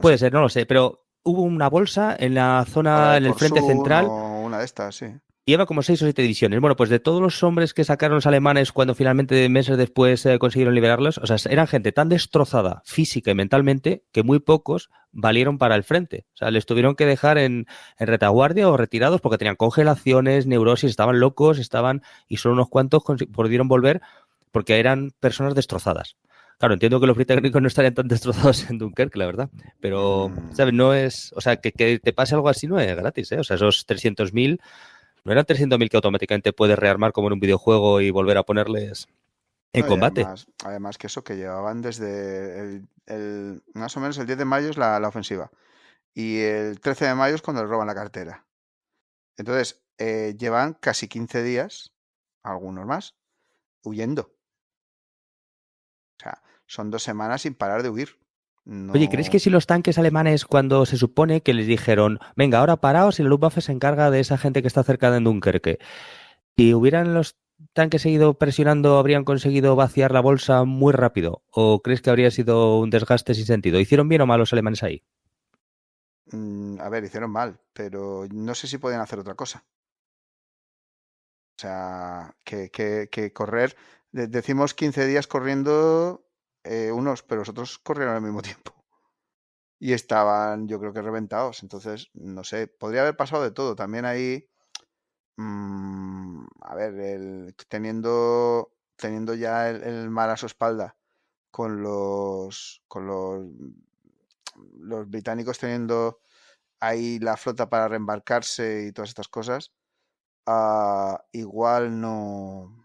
puede ser, no lo sé, pero hubo una bolsa en la zona, en el frente central.
O una de estas, sí.
Lleva como 6 o 7 divisiones. Bueno, pues de todos los hombres que sacaron los alemanes cuando finalmente meses después consiguieron liberarlos, o sea, eran gente tan destrozada física y mentalmente que muy pocos valieron para el frente. O sea, les tuvieron que dejar en retaguardia o retirados porque tenían congelaciones, neurosis, estaban locos, y solo unos cuantos pudieron volver porque eran personas destrozadas. Claro, entiendo que los británicos no estarían tan destrozados en Dunkerque, la verdad. Pero, ¿sabes? No es... O sea, que te pase algo así no es gratis, ¿eh? O sea, esos 300.000... No eran 300.000 que automáticamente puedes rearmar como en un videojuego y volver a ponerles en combate.
Además que eso, que llevaban desde más o menos el 10 de mayo es la ofensiva. Y el 13 de mayo es cuando les roban la cartera. Entonces, llevan casi 15 días, algunos más, huyendo. O sea, son 2 semanas sin parar de huir. No...
Oye, ¿crees que si los tanques alemanes, cuando se supone que les dijeron, venga, ahora paraos y la Luftwaffe se encarga de esa gente que está cerca de Dunkerque, si hubieran los tanques seguido presionando, habrían conseguido vaciar la bolsa muy rápido? ¿O crees que habría sido un desgaste sin sentido? ¿Hicieron bien o mal los alemanes ahí?
A ver, hicieron mal, pero no sé si podían hacer otra cosa. O sea, que correr... Decimos 15 días corriendo unos, pero los otros corrieron al mismo tiempo. Y estaban, yo creo que reventados. Entonces, no sé, podría haber pasado de todo. También ahí, a ver, teniendo ya el mar a su espalda, con los británicos teniendo ahí la flota para reembarcarse y todas estas cosas, igual no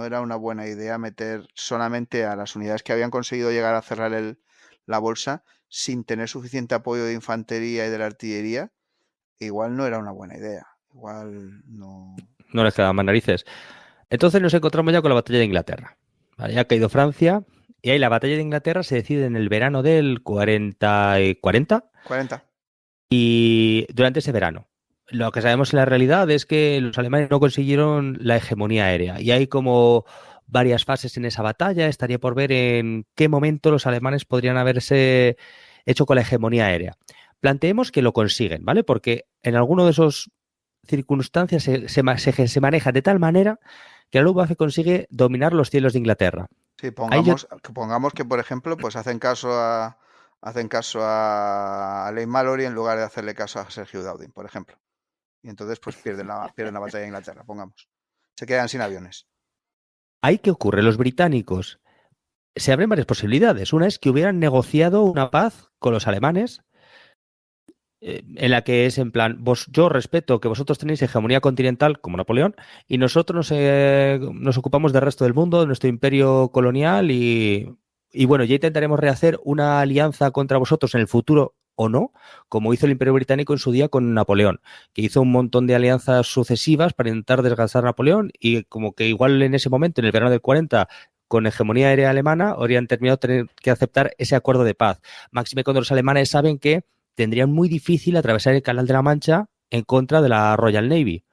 era una buena idea meter solamente a las unidades que habían conseguido llegar a cerrar la bolsa sin tener suficiente apoyo de infantería y de la artillería. Igual no era una buena idea. Igual no...
No les quedaban más narices. Entonces nos encontramos ya con la batalla de Inglaterra. Vale, ya ha caído Francia y ahí la batalla de Inglaterra se decide en el verano del 40. Y durante ese verano. Lo que sabemos en la realidad es que los alemanes no consiguieron la hegemonía aérea y hay como varias fases en esa batalla. Estaría por ver en qué momento los alemanes podrían haberse hecho con la hegemonía aérea. Planteemos que lo consiguen, ¿vale? Porque en alguno de esos circunstancias se maneja de tal manera que la Luftwaffe consigue dominar los cielos de Inglaterra.
Sí, pongamos que, por ejemplo, pues hacen caso a Leigh Mallory en lugar de hacerle caso a Sergio Dowding, por ejemplo. Y entonces pues pierden la batalla de Inglaterra, pongamos. Se quedan sin aviones.
¿Ahí qué ocurre? Los británicos, se abren varias posibilidades. Una es que hubieran negociado una paz con los alemanes en la que es en plan, yo respeto que vosotros tenéis hegemonía continental como Napoleón y nosotros nos ocupamos del resto del mundo, de nuestro imperio colonial y bueno, ya intentaremos rehacer una alianza contra vosotros en el futuro o no, como hizo el Imperio Británico en su día con Napoleón, que hizo un montón de alianzas sucesivas para intentar desgastar a Napoleón y como que igual en ese momento, en el verano del 40, con hegemonía aérea alemana habrían terminado tener que aceptar ese acuerdo de paz. Máxime cuando los alemanes saben que tendrían muy difícil atravesar el Canal de la Mancha en contra de la Royal Navy.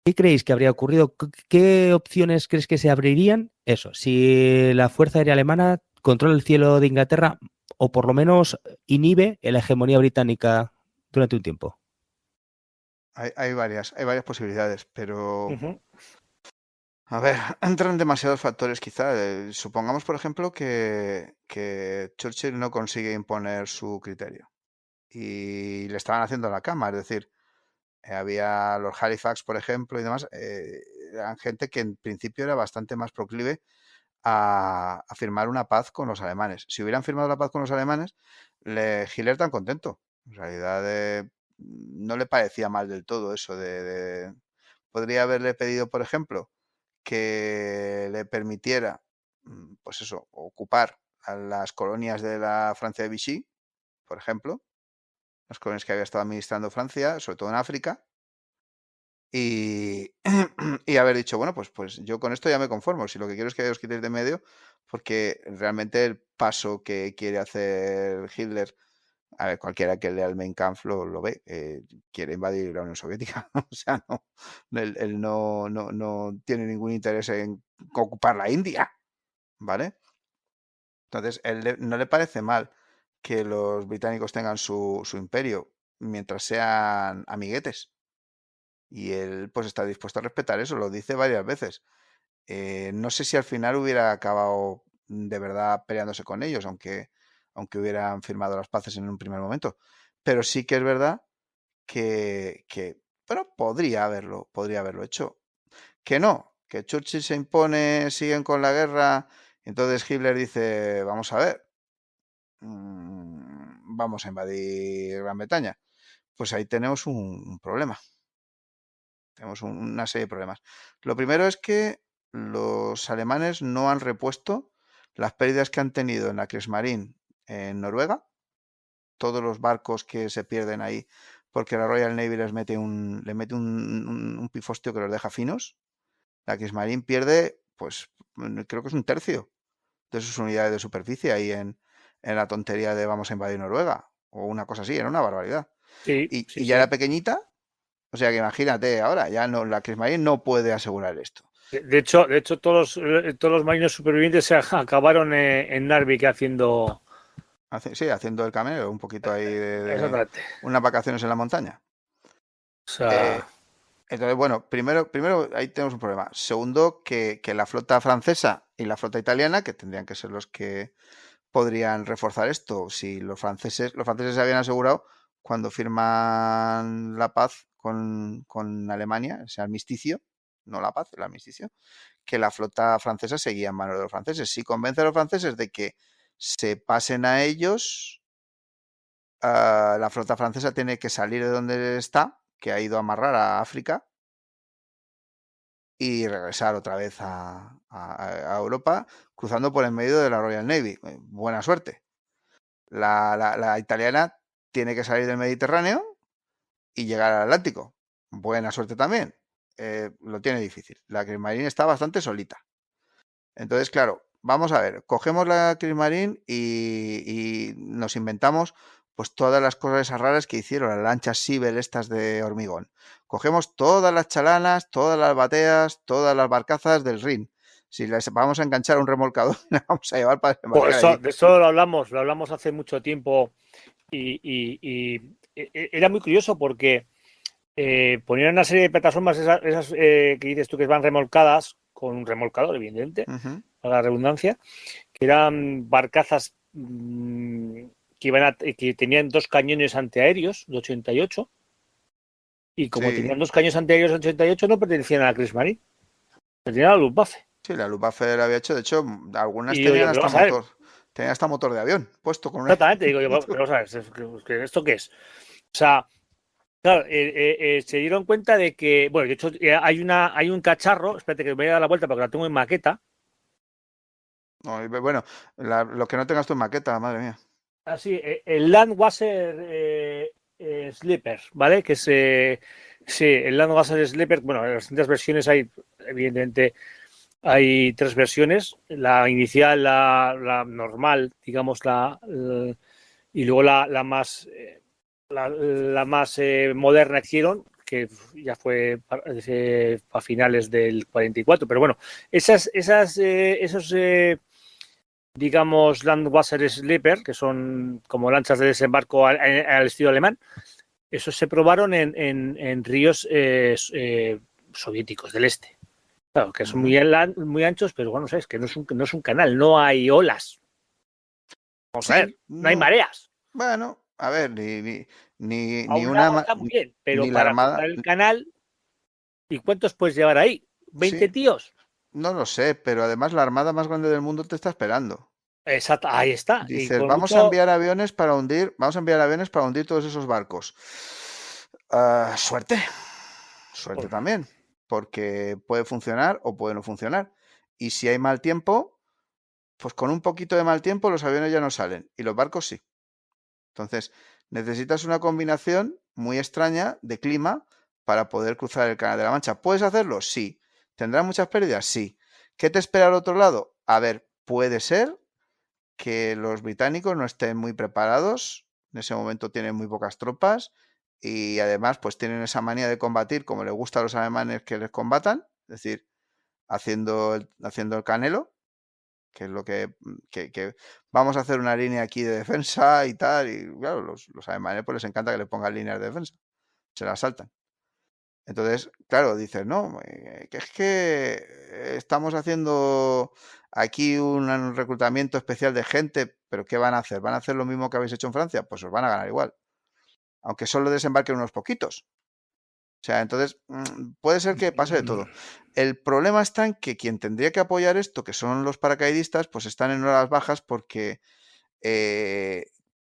¿Qué creéis que habría ocurrido? ¿Qué opciones crees que se abrirían? Eso, si la Fuerza Aérea Alemana controla el cielo de Inglaterra o por lo menos inhibe la hegemonía británica durante un tiempo.
Hay varias posibilidades, pero a ver, entran demasiados factores quizá. Supongamos, por ejemplo, que Churchill no consigue imponer su criterio y le estaban haciendo la cama, es decir, había los Halifax, por ejemplo, y demás, eran gente que en principio era bastante más proclive a firmar una paz con los alemanes. Si hubieran firmado la paz con los alemanes, Hitler tan contento. En realidad no le parecía mal del todo eso Podría haberle pedido, por ejemplo, que le permitiera, pues eso, ocupar a las colonias de la Francia de Vichy, por ejemplo, las colonias que había estado administrando Francia, sobre todo en África, y haber dicho, bueno, pues yo con esto ya me conformo. Si lo que quiero es que os quitéis de medio, porque realmente el paso que quiere hacer Hitler, a ver, cualquiera que lea el Mein Kampf lo ve, quiere invadir la Unión Soviética. O sea, él no tiene ningún interés en ocupar la India, ¿vale? Entonces, no le parece mal que los británicos tengan su imperio mientras sean amiguetes. Y él pues está dispuesto a respetar eso, lo dice varias veces. No sé si al final hubiera acabado de verdad peleándose con ellos, aunque hubieran firmado las paces en un primer momento. Pero sí que es verdad que bueno, podría haberlo hecho. Que no, que Churchill se impone, siguen con la guerra, entonces Hitler dice, vamos a ver, vamos a invadir Gran Bretaña. Pues ahí tenemos un problema. Tenemos una serie de problemas. Lo primero es que los alemanes no han repuesto las pérdidas que han tenido en la Kriegsmarine en Noruega. Todos los barcos que se pierden ahí porque la Royal Navy le mete un pifostio que los deja finos. La Kriegsmarine pierde, pues creo que es un tercio de sus unidades de superficie ahí en la tontería de vamos a invadir Noruega. O una cosa así, era una barbaridad.
Sí,
y ya era pequeñita. O sea que imagínate ahora, ya no, la Kriegsmarine no puede asegurar esto.
De hecho todos los marinos supervivientes se acabaron en Narvik haciendo
el camino, un poquito ahí de unas vacaciones en la montaña.
O sea...
entonces, bueno, primero ahí tenemos un problema. Segundo, que la flota francesa y la flota italiana, que tendrían que ser los que podrían reforzar esto, si los franceses se habían asegurado cuando firman la paz con Alemania, ese armisticio, no la paz, el armisticio, que la flota francesa seguía en manos de los franceses. Si convence a los franceses de que se pasen a ellos, la flota francesa tiene que salir de donde está, que ha ido a amarrar a África, y regresar otra vez a Europa, cruzando por en medio de la Royal Navy. Buena suerte. La italiana tiene que salir del Mediterráneo y llegar al Atlántico. Buena suerte también. Lo tiene difícil. La Kriegsmarine está bastante solita. Entonces, claro, vamos a ver. Cogemos la Kriegsmarine y nos inventamos pues todas las cosas esas raras que hicieron las lanchas Sibel estas de hormigón. Cogemos todas las chalanas, todas las bateas, todas las barcazas del Rin. Si les vamos a enganchar un remolcador, la vamos a llevar para desembarcar.
De eso lo hablamos hace mucho tiempo y era muy curioso porque ponían una serie de plataformas esas que dices tú que van remolcadas con un remolcador, evidentemente, a la redundancia, que eran barcazas que tenían 2 cañones antiaéreos de 88 y como tenían 2 cañones antiaéreos de 88 no pertenecían a la Kriegsmarine, pertenecían a la Luftwaffe.
Sí, la Luftwaffe lo había hecho, de hecho, algunas tenían hasta motor de avión puesto con una...
Exactamente, digo yo, pero ¿sabes? ¿Esto qué es? O sea, claro, se dieron cuenta de que, bueno, de hecho hay un cacharro, espérate que me voy a dar la vuelta porque la tengo en maqueta.
No, bueno, lo que no tengas tú en maqueta, madre mía.
Así, el Landwasser Sleeper, ¿vale? Que es, sí, el Landwasser Sleeper, bueno, en las distintas versiones hay, evidentemente, Hay 3 versiones, la inicial, la normal, digamos, y luego la más moderna que hicieron, que ya fue a finales del 44. Pero bueno, esos digamos, Landwasser Sleeper, que son como lanchas de desembarco al estilo alemán, esos se probaron en ríos soviéticos del este. Claro, que son muy anchos, pero bueno, sabes que no es un canal, no hay olas. Vamos a ver, no hay mareas.
Bueno, a ver, ni
A un
una
lado está muy bien, pero
ni la
para
Armada.
cruzar el canal, ¿y cuántos puedes llevar ahí? ¿20
Sí,
tíos?
no lo sé, pero además la armada más grande del mundo te está esperando.
Exacto, ahí está. Y
Dices,
con
vamos a
mucho.
enviar aviones para hundir todos esos barcos. Suerte también, porque puede funcionar o puede no funcionar. Y si hay mal tiempo, pues con un poquito de mal tiempo los aviones ya no salen y los barcos sí. Entonces, necesitas una combinación muy extraña de clima para poder cruzar el Canal de la Mancha. ¿Puedes hacerlo? Sí. ¿Tendrás muchas pérdidas? Sí. ¿Qué te espera al otro lado? A ver, puede ser que los británicos no estén muy preparados. En ese momento tienen muy pocas tropas y además pues tienen esa manía de combatir como les gusta a los alemanes que les combatan, es decir, haciendo el canelo, que es lo que vamos a hacer una línea aquí de defensa y tal, y claro, los alemanes pues les encanta que les pongan líneas de defensa, se las saltan. Entonces, claro, dices, no, que es que estamos haciendo aquí un reclutamiento especial de gente, pero ¿qué van a hacer? ¿Van a hacer lo mismo que habéis hecho en Francia? Pues os van a ganar igual, aunque solo desembarquen unos poquitos. O sea, entonces puede ser que pase de todo. El problema está en que quien tendría que apoyar esto, que son los paracaidistas, pues están en horas bajas porque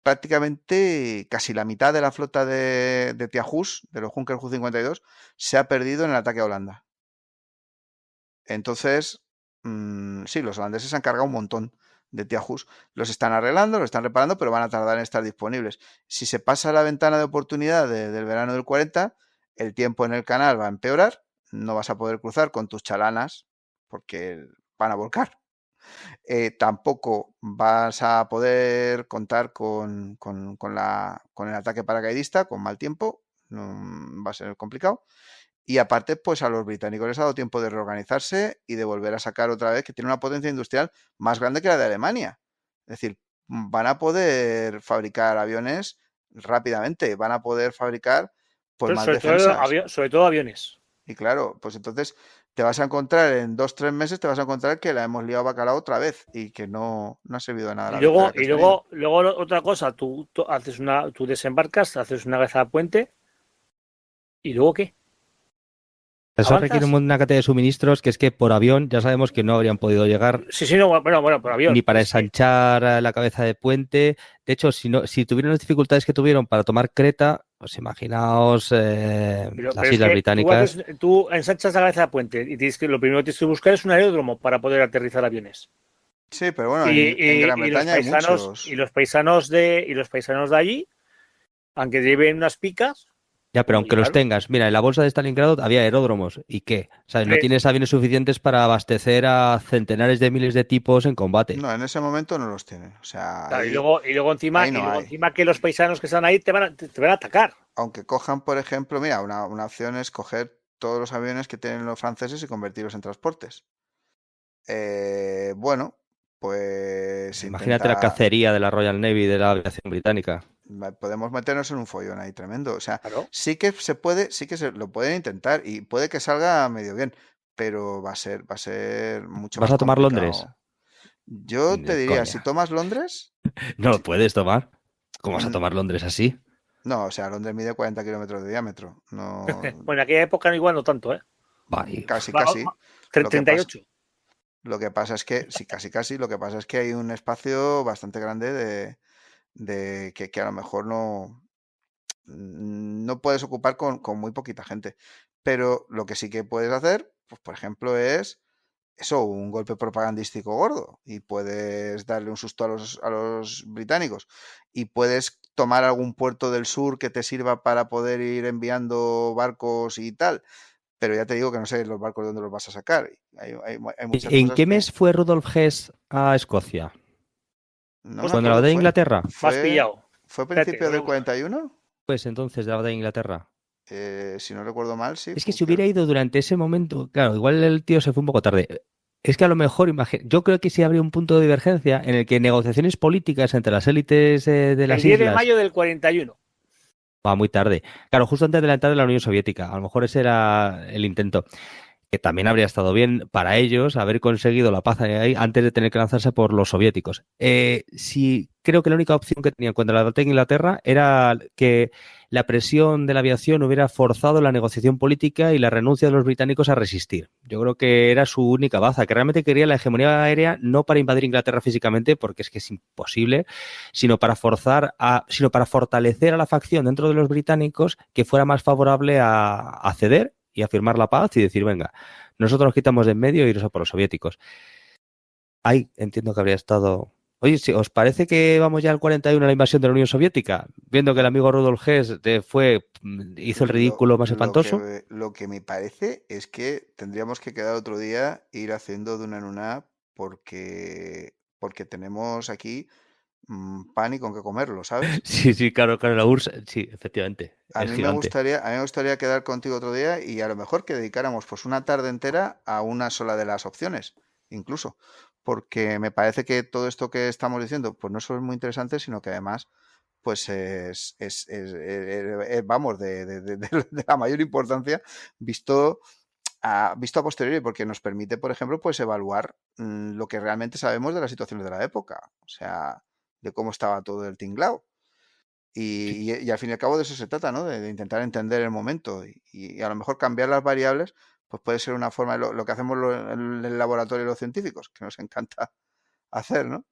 prácticamente casi la mitad de la flota de Tiahus, de los Junker Ju-52, se ha perdido en el ataque a Holanda. Entonces, sí, los holandeses han cargado un montón de Tiahus. Los están arreglando, los están reparando, pero van a tardar en estar disponibles. Si se pasa la ventana de oportunidad del verano del 40, el tiempo en el canal va a empeorar, no vas a poder cruzar con tus chalanas porque van a volcar. Tampoco vas a poder contar con el ataque paracaidista, con mal tiempo, va a ser complicado. Y aparte, pues a los británicos les ha dado tiempo de reorganizarse y de volver a sacar otra vez, que tiene una potencia industrial más grande que la de Alemania. Es decir, van a poder fabricar aviones rápidamente, van a poder fabricar pues más defensas.
Sobre todo aviones.
Y claro, pues entonces te vas a encontrar en 2-3 meses, te vas a encontrar que la hemos liado bacalao otra vez y que no ha servido de nada la victoria que has tenido.
Luego otra cosa, tú desembarcas, haces una vez al puente y luego ¿qué?
Eso
¿Avanzas?
requiere una cantidad de suministros que es que por avión ya sabemos que no habrían podido llegar.
Sí, no, bueno, por avión.
Ni para ensanchar la cabeza de puente. De hecho, si tuvieron las dificultades que tuvieron para tomar Creta, pues imaginaos las Islas Británicas.
Tú ensanchas la cabeza de puente y lo primero que tienes que buscar es un aeródromo para poder aterrizar aviones.
Sí, pero bueno, en Gran Bretaña hay muchos.
Y los paisanos de allí, aunque lleven unas picas.
Ya, pero aunque los tengas, mira, en la bolsa de Stalingrado había aeródromos. ¿Y qué? O sea, no tienes aviones suficientes para abastecer a centenares de miles de tipos en combate.
No, en ese momento no los tienen. O sea,
claro, y luego encima que los paisanos que están ahí te van a atacar.
Aunque cojan, por ejemplo, mira, una opción es coger todos los aviones que tienen los franceses y convertirlos en transportes. Bueno, pues
imagínate la cacería de la Royal Navy de la aviación británica.
Podemos meternos en un follón ahí tremendo. O sea,
claro.
sí que se puede, lo pueden intentar y puede que salga medio bien, pero va a ser mucho más
¿Vas a tomar
complicado.
Londres?
Yo te diría, si tomas Londres...
No lo puedes tomar. ¿Cómo vas a tomar Londres así?
No, o sea, Londres mide 40 kilómetros de diámetro. No...
Bueno, en aquella época igual no tanto, ¿eh?
Vale. Casi.
38.
Lo que pasa es que, sí, casi. Lo que pasa es que hay un espacio bastante grande de que a lo mejor no puedes ocupar con muy poquita gente. Pero lo que sí que puedes hacer, pues por ejemplo, es un golpe propagandístico gordo y puedes darle un susto a los británicos y puedes tomar algún puerto del sur que te sirva para poder ir enviando barcos y tal. pero ya te digo que no sé los barcos dónde los vas a sacar. Hay muchas
¿En
cosas
qué
que
mes fue Rudolf Hess a Escocia?
no me
¿Cuando la
acuerdo.
batalla de Inglaterra?
Más pillado.
¿Fue a
Espérate,
principios del
luego.
41?
Pues entonces de la batalla de Inglaterra.
Si no recuerdo mal, sí.
Es que si hubiera ido durante ese momento, claro, igual el tío se fue un poco tarde. Es que a lo mejor, yo creo que sí habría un punto de divergencia en el que negociaciones políticas entre las élites de las
El 10 de
islas
mayo del 41.
va muy tarde. Claro, justo antes de la entrada de la Unión Soviética. A lo mejor ese era el intento. Que también habría estado bien para ellos haber conseguido la paz ahí antes de tener que lanzarse por los soviéticos. Sí, creo que la única opción que tenían contra la batalla de Inglaterra era que la presión de la aviación hubiera forzado la negociación política y la renuncia de los británicos a resistir. Yo creo que era su única baza, que realmente quería la hegemonía aérea no para invadir Inglaterra físicamente, porque es que es imposible, sino para fortalecer a la facción dentro de los británicos que fuera más favorable a ceder y a firmar la paz y decir, venga, nosotros nos quitamos de en medio y iros a por los soviéticos. Ahí entiendo que habría estado... Oye, si ¿os parece que vamos ya al 41 a la invasión de la Unión Soviética? Viendo que el amigo Rudolf Hess hizo el ridículo más espantoso.
Lo que me parece es que tendríamos que quedar otro día e ir haciendo de una en una porque tenemos aquí pan y con qué comerlo, ¿sabes?
Sí, claro, la URSS, sí, efectivamente.
A
es
mí
gigante.
me gustaría quedar contigo otro día y a lo mejor que dedicáramos pues una tarde entera a una sola de las opciones, incluso, porque me parece que todo esto que estamos diciendo pues no solo es muy interesante, sino que además pues vamos, de la mayor importancia visto a posteriori, porque nos permite, por ejemplo, pues evaluar lo que realmente sabemos de las situaciones de la época, o sea, de cómo estaba todo el tinglao. Y al fin y al cabo de eso se trata, ¿no? De intentar entender el momento y a lo mejor cambiar las variables, pues puede ser una forma de lo que hacemos en el laboratorio los científicos, que nos encanta hacer, ¿no?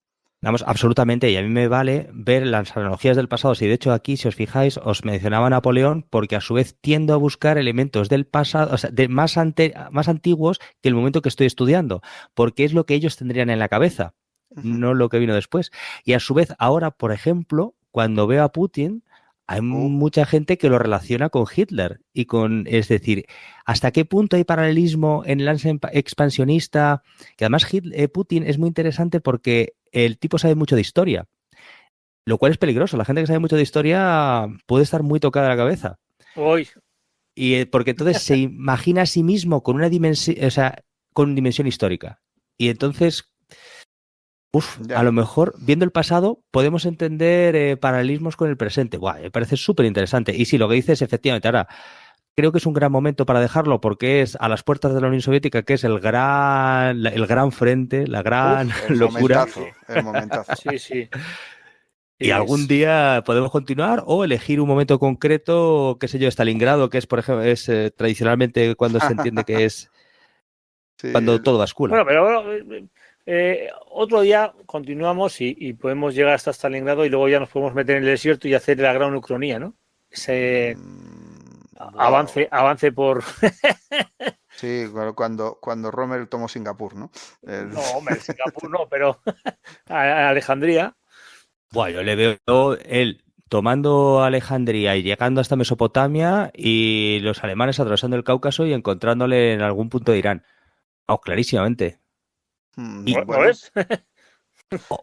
Vamos, absolutamente, y a mí me vale ver las analogías del pasado. Si de hecho aquí, si os fijáis, os mencionaba Napoleón, porque a su vez tiendo a buscar elementos del pasado, o sea, más antiguos que el momento que estoy estudiando, porque es lo que ellos tendrían en la cabeza, no lo que vino después. Y a su vez, ahora, por ejemplo, cuando veo a Putin, hay mucha gente que lo relaciona con Hitler y es decir, ¿hasta qué punto hay paralelismo en el ansia expansionista? Que además Putin es muy interesante porque el tipo sabe mucho de historia, lo cual es peligroso. La gente que sabe mucho de historia puede estar muy tocada la cabeza.
Uy.
Y porque entonces se imagina a sí mismo con una dimensión, o sea, con dimensión histórica. Y entonces, a lo mejor, viendo el pasado, podemos entender paralelismos con el presente. Buah, me parece súper interesante. Y sí, lo que dices, efectivamente, ahora creo que es un gran momento para dejarlo porque es a las puertas de la Unión Soviética, que es el gran frente, la gran locura.
El momentazo.
Sí.
Y algún día podemos continuar o elegir un momento concreto, qué sé yo, Stalingrado, que es, por ejemplo, tradicionalmente cuando se entiende que es cuando todo bascula.
Bueno, pero otro día continuamos y podemos llegar hasta Stalingrado y luego ya nos podemos meter en el desierto y hacer la gran ucronía, ¿no? Ese avance por...
Sí, cuando Rommel tomó Singapur, ¿no?
No, hombre, Singapur no, pero a Alejandría.
Bueno, yo le veo él tomando Alejandría y llegando hasta Mesopotamia y los alemanes atravesando el Cáucaso y encontrándole en algún punto de Irán. Oh, clarísimamente.
¿No es?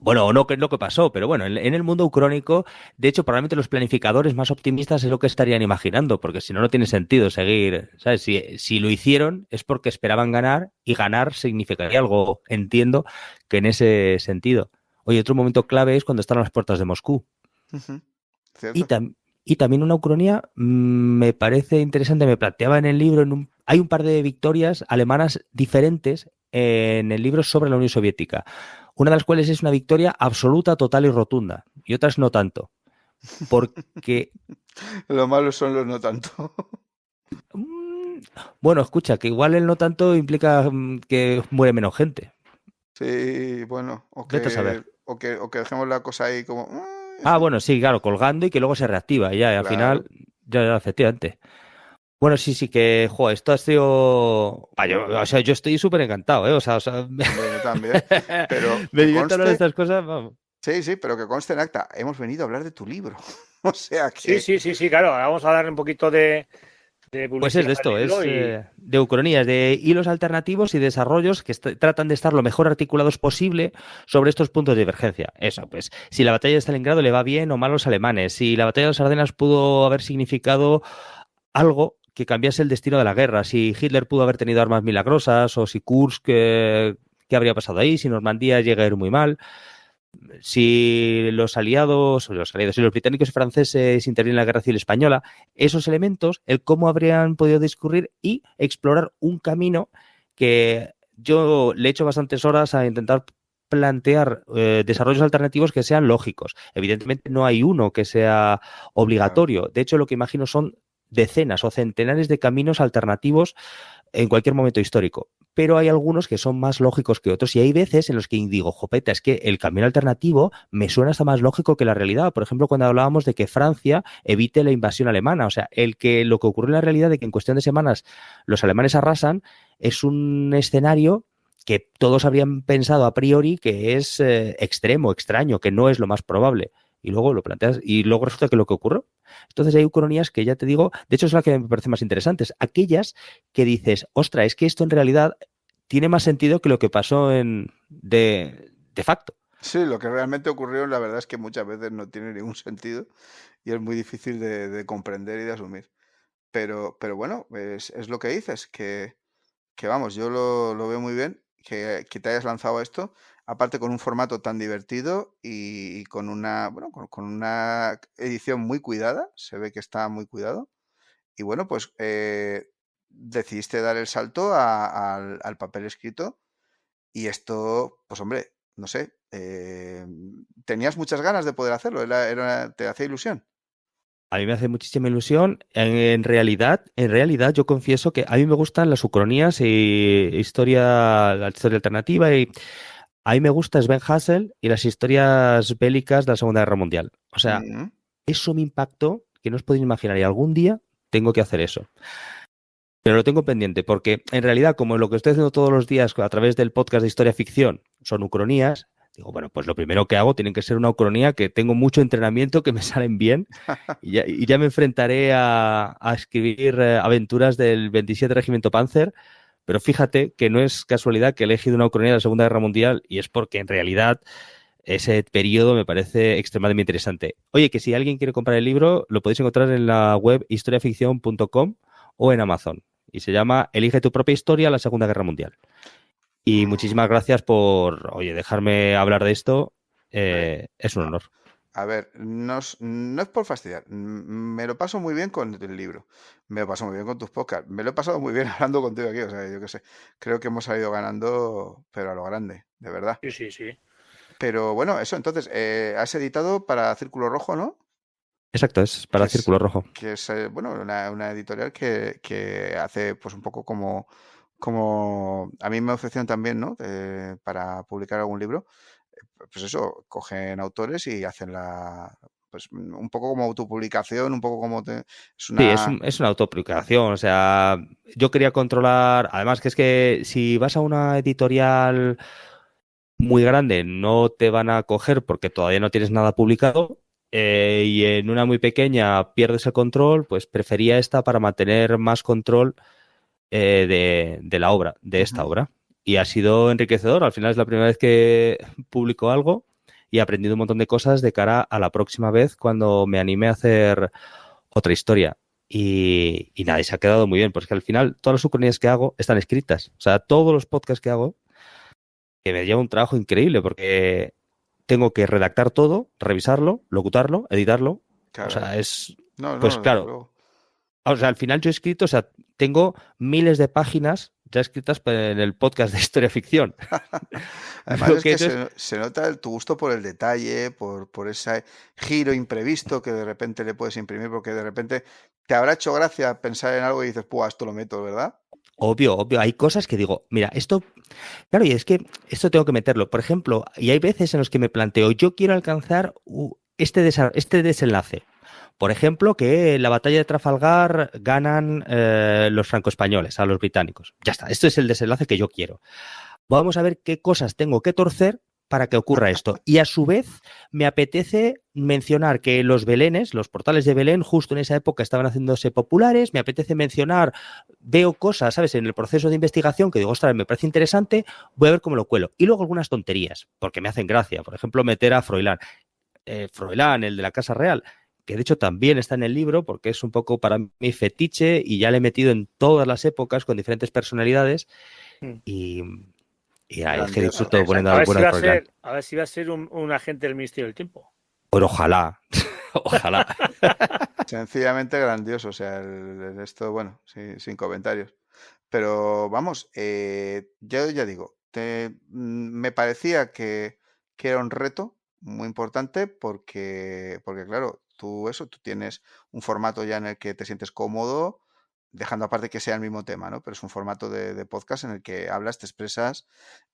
Bueno, o no, que es lo que pasó, pero bueno, en el mundo ucrónico, de hecho, probablemente los planificadores más optimistas es lo que estarían imaginando, porque si no, no tiene sentido seguir, ¿sabes? Si lo hicieron es porque esperaban ganar y ganar significaría algo, entiendo, que en ese sentido. Oye, otro momento clave es cuando están a las puertas de Moscú. Y también una ucronía me parece interesante, me planteaba en el libro, hay un par de victorias alemanas diferentes en el libro sobre la Unión Soviética. Una de las cuales es una victoria absoluta, total y rotunda, y otras no tanto. Porque...
Lo malo son los no tanto.
Bueno, escucha, que igual el no tanto implica que muere menos gente.
Sí, bueno, o que dejemos la cosa ahí como...
bueno, sí, claro, colgando y que luego se reactiva y al final, ya efectivamente. Bueno, sí, que, esto ha sido... yo estoy súper encantado, ¿eh? Yo
también, pero...
Me divierto hablar de estas cosas, vamos.
Sí, pero que conste en acta, hemos venido a hablar de tu libro. O sea que...
Sí, claro, vamos a darle un poquito de
Pues es de esto, es de ucronías, de hilos alternativos y desarrollos que tratan de estar lo mejor articulados posible sobre estos puntos de divergencia. Eso, pues, si la batalla de Stalingrado le va bien o mal a los alemanes, si la batalla de las Ardenas pudo haber significado algo que cambiase el destino de la guerra, si Hitler pudo haber tenido armas milagrosas o si Kursk, ¿qué habría pasado ahí? Si Normandía llega a ir muy mal. Si los aliados, si los británicos y franceses intervienen en la Guerra Civil Española, esos elementos, el cómo habrían podido discurrir y explorar un camino que yo le he hecho bastantes horas a intentar plantear desarrollos alternativos que sean lógicos. Evidentemente no hay uno que sea obligatorio. De hecho, lo que imagino son decenas o centenares de caminos alternativos en cualquier momento histórico. Pero hay algunos que son más lógicos que otros y hay veces en los que digo, jopeta, es que el camino alternativo me suena hasta más lógico que la realidad. Por ejemplo, cuando hablábamos de que Francia evite la invasión alemana, o sea, lo que ocurre en la realidad de que en cuestión de semanas los alemanes arrasan es un escenario que todos habrían pensado a priori que es extremo, extraño, que no es lo más probable. Y luego lo planteas y luego resulta que lo que ocurrió. Entonces hay ucronías que ya te digo, de hecho es la que me parece más interesantes, aquellas que dices, ostra, es que esto en realidad tiene más sentido que lo que pasó de facto.
Sí, lo que realmente ocurrió la verdad es que muchas veces no tiene ningún sentido y es muy difícil de comprender y de asumir. Pero bueno, es lo que dices, que vamos, yo lo veo muy bien, que te hayas lanzado a esto, aparte con un formato tan divertido y con una edición muy cuidada, se ve que está muy cuidado. Y bueno, pues decidiste dar el salto al papel escrito y esto, pues hombre, no sé, tenías muchas ganas de poder hacerlo, te hacía ilusión.
A mí me hace muchísima ilusión. En realidad, yo confieso que a mí me gustan las ucronías y la historia alternativa y a mí me gusta Sven Hassel y las historias bélicas de la Segunda Guerra Mundial. O sea, eso me impactó que no os podéis imaginar y algún día tengo que hacer eso. Pero lo tengo pendiente porque en realidad como lo que estoy haciendo todos los días a través del podcast de historia ficción son ucronías, digo, bueno, pues lo primero que hago tiene que ser una ucronía que tengo mucho entrenamiento, que me salen bien y ya me enfrentaré a escribir aventuras del 27 Regimiento Panzer, pero fíjate que no es casualidad que he elegido una ucronía de la Segunda Guerra Mundial y es porque en realidad ese periodo me parece extremadamente interesante. Oye, que si alguien quiere comprar el libro, lo podéis encontrar en la web historiaficción.com o en Amazon y se llama Elige tu propia historia, la Segunda Guerra Mundial. Y muchísimas gracias por, dejarme hablar de esto. Es un honor.
A ver, no es por fastidiar. Me lo paso muy bien con el libro. Me lo paso muy bien con tus podcasts. Me lo he pasado muy bien hablando contigo aquí. O sea, yo qué sé. Creo que hemos salido ganando, pero a lo grande, de verdad.
Sí.
Pero bueno, eso, entonces, has editado para Círculo Rojo, ¿no?
Exacto, es para Círculo Rojo.
Que es, bueno, una editorial que hace pues un poco como a mí me ofrecieron también, ¿no? Para publicar algún libro, pues eso, cogen autores y hacen pues un poco como autopublicación, un poco como
Sí, es una autopublicación, o sea, yo quería controlar, además que es que si vas a una editorial muy grande no te van a coger porque todavía no tienes nada publicado. Y en una muy pequeña pierdes el control, pues prefería esta para mantener más control de la obra, de esta obra. Y ha sido enriquecedor. Al final es la primera vez que publico algo y he aprendido un montón de cosas de cara a la próxima vez cuando me anime a hacer otra historia. Y nada, y se ha quedado muy bien, porque al final todas las ucronías que hago están escritas. O sea, todos los podcasts que hago, que me lleva un trabajo increíble, porque tengo que redactar todo, revisarlo, locutarlo, editarlo. Claro. O sea, es... claro. O sea, al final yo he escrito, o sea, tengo miles de páginas ya escritas en el podcast de historia ficción.
Además es que se nota tu gusto por el detalle, por ese giro imprevisto que de repente le puedes imprimir, porque de repente te habrá hecho gracia pensar en algo y dices, pues esto lo meto, ¿verdad?
Obvio. Hay cosas que digo, mira, esto... Claro, y es que esto tengo que meterlo. Por ejemplo, y hay veces en los que me planteo, yo quiero alcanzar este desenlace. Por ejemplo, que en la batalla de Trafalgar ganan los franco-españoles a los británicos. Ya está, esto es el desenlace que yo quiero. Vamos a ver qué cosas tengo que torcer para que ocurra esto. Y a su vez me apetece mencionar que los belenes, los portales de Belén, justo en esa época estaban haciéndose populares. Me apetece mencionar, veo cosas, ¿sabes? En el proceso de investigación que digo, ostras, me parece interesante, voy a ver cómo lo cuelo. Y luego algunas tonterías, porque me hacen gracia. Por ejemplo, meter a Froilán. Froilán, el de la Casa Real, que de hecho también está en el libro porque es un poco para mí fetiche y ya le he metido en todas las épocas con diferentes personalidades y ahí es que disfruto poniendo alguna Froilán.
A ver si va a ser un agente del Ministerio del Tiempo.
Pero ojalá, ojalá.
Sencillamente grandioso, o sea, esto, bueno, sí, sin comentarios. Pero vamos, yo ya digo, me parecía que era un reto muy importante porque claro, tú tienes un formato ya en el que te sientes cómodo, dejando aparte que sea el mismo tema, ¿no? Pero es un formato de podcast en el que hablas, te expresas,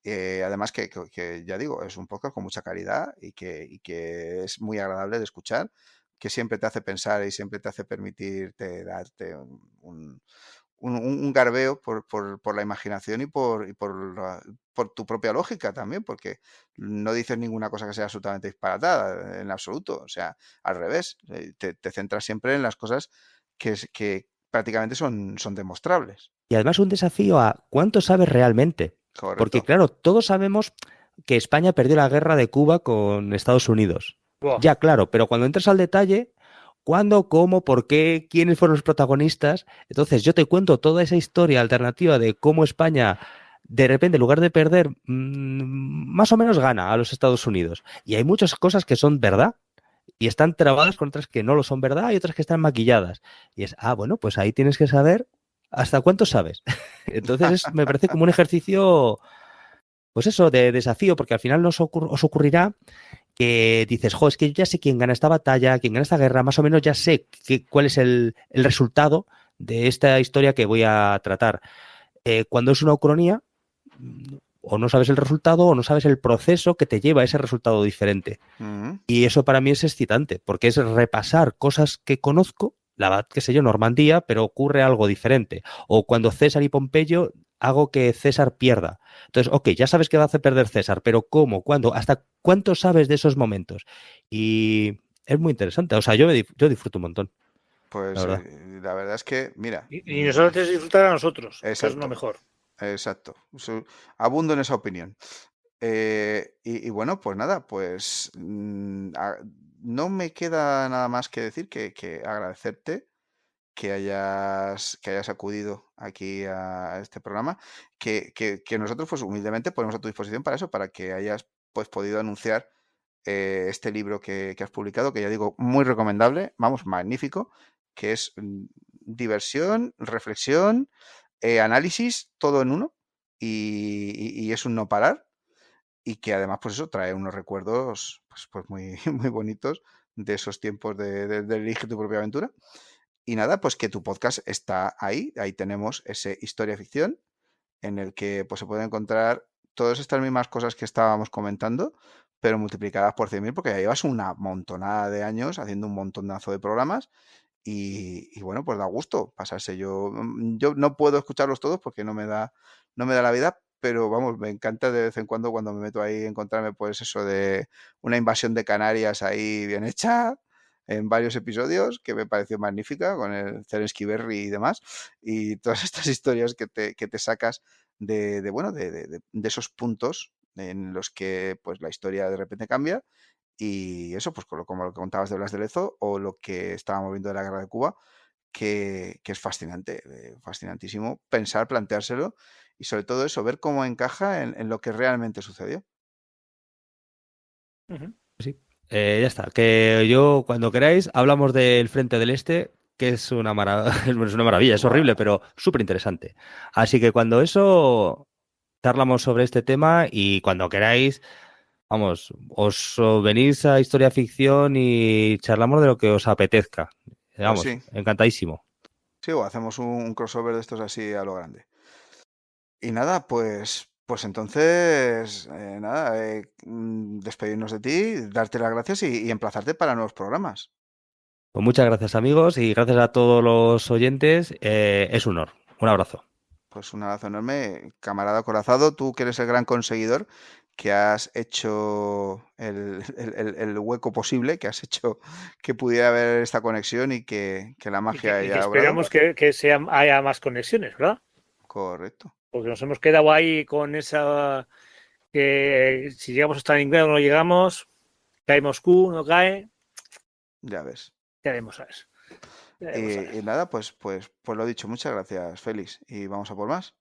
además que ya digo, es un podcast con mucha calidad y que es muy agradable de escuchar, que siempre te hace pensar y siempre te hace permitirte darte un garbeo por la imaginación y por tu propia lógica también, porque no dices ninguna cosa que sea absolutamente disparatada en absoluto, o sea, al revés, te centras siempre en las cosas que prácticamente son demostrables.
Y además un desafío a cuánto sabes realmente.
Correcto.
Porque claro, todos sabemos que España perdió la guerra de Cuba con Estados Unidos.
Wow.
Ya, claro, pero cuando entras al detalle, ¿cuándo, cómo, por qué, quiénes fueron los protagonistas? Entonces yo te cuento toda esa historia alternativa de cómo España, de repente, en lugar de perder, más o menos gana a los Estados Unidos. Y hay muchas cosas que son verdad y están trabadas con otras que no lo son verdad y otras que están maquilladas. Y es, bueno, pues ahí tienes que saber hasta cuánto sabes. Entonces me parece como un ejercicio, pues eso, de desafío, porque al final os ocurrirá que dices, es que yo ya sé quién gana esta batalla, quién gana esta guerra, más o menos ya sé cuál es el resultado de esta historia que voy a tratar. Cuando es una ucronía, o no sabes el resultado o no sabes el proceso que te lleva a ese resultado diferente. Y eso para mí es excitante, porque es repasar cosas que conozco, qué sé yo, Normandía, pero ocurre algo diferente. O cuando César y Pompeyo hago que César pierda. Entonces, ya sabes que va a hacer perder César, pero ¿cómo? ¿Cuándo? ¿Hasta cuánto sabes de esos momentos? Y es muy interesante. O sea, yo disfruto un montón.
Pues la verdad es que, mira.
Y nosotros te disfrutar a nosotros. Eso es lo mejor.
Exacto. Abundo en esa opinión. Y bueno, pues nada, pues no me queda nada más que decir que agradecerte que hayas acudido aquí a este programa, que nosotros pues humildemente ponemos a tu disposición para eso, para que hayas pues podido anunciar este libro que has publicado, que ya digo, muy recomendable, vamos, magnífico, que es diversión, reflexión, análisis, todo en uno, y es un no parar, y que además pues eso trae unos recuerdos pues muy, muy bonitos de esos tiempos de Elige tu propia aventura. Y nada, pues que tu podcast está ahí tenemos ese Historia Ficción, en el que pues se pueden encontrar todas estas mismas cosas que estábamos comentando, pero multiplicadas por 100.000, porque ya llevas una montonada de años haciendo un montonazo de programas, y bueno, pues da gusto pasarse. Yo no puedo escucharlos todos porque no me da la vida, pero vamos, me encanta de vez en cuando me meto ahí encontrarme pues eso de una invasión de Canarias ahí bien hecha, en varios episodios, que me pareció magnífica, con el Zelensky Berry y demás, y todas estas historias que te sacas de esos puntos en los que pues la historia de repente cambia, y eso, pues como lo que contabas de Blas de Lezo, o lo que estábamos viendo de la Guerra de Cuba, que es fascinante, fascinantísimo pensar, planteárselo, y sobre todo eso, ver cómo encaja en lo que realmente sucedió.
Sí. Ya está, que yo cuando queráis hablamos del Frente del Este, que es una maravilla, es horrible, pero súper interesante. Así que cuando eso, charlamos sobre este tema y cuando queráis, vamos, os venís a Historia Ficción y charlamos de lo que os apetezca. Vamos,
pues sí.
Encantadísimo.
Sí, o hacemos un crossover de estos así a lo grande. Y nada, pues entonces, despedirnos de ti, darte las gracias y emplazarte para nuevos programas.
Pues muchas gracias, amigos, y gracias a todos los oyentes. Es un honor. Un abrazo.
Pues un abrazo enorme, camarada acorazado, tú que eres el gran conseguidor, que has hecho el hueco posible, que has hecho que pudiera haber esta conexión y que la magia
y que
haya
esperamos
obrado.
que haya más conexiones, ¿verdad?
Correcto.
Porque nos hemos quedado ahí con esa... que si llegamos hasta Inglaterra o no llegamos, cae Moscú, no cae,
Ya ves.
ya veremos a ver.
Y nada, pues lo dicho, muchas gracias, Félix. Y vamos a por más.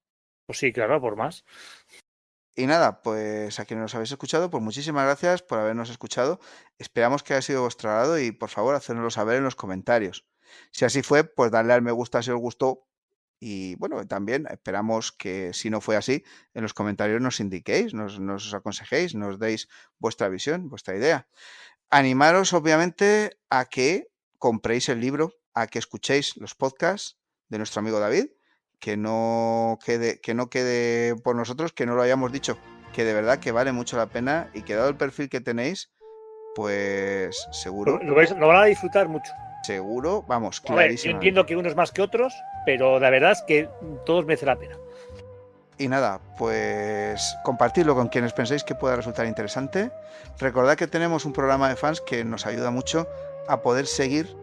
Pues sí, claro, por más.
Y nada, pues a quienes nos habéis escuchado, pues muchísimas gracias por habernos escuchado. Esperamos que haya sido de vuestro agrado y por favor, hacérnoslo saber en los comentarios. Si así fue, pues darle al me gusta si os gustó. Y bueno, también esperamos que si no fue así, en los comentarios nos indiquéis, nos aconsejéis, nos deis vuestra visión, vuestra idea. Animaros, obviamente, a que compréis el libro, a que escuchéis los podcasts de nuestro amigo David, que no quede por nosotros, que no lo hayamos dicho, que de verdad que vale mucho la pena y que dado el perfil que tenéis, pues seguro.
Lo van a disfrutar mucho.
Seguro, vamos,
clarísimo. Yo entiendo que unos más que otros, pero la verdad es que todos merecen la pena.
Y nada, pues compartidlo con quienes penséis que pueda resultar interesante. Recordad que tenemos un programa de fans que nos ayuda mucho a poder seguir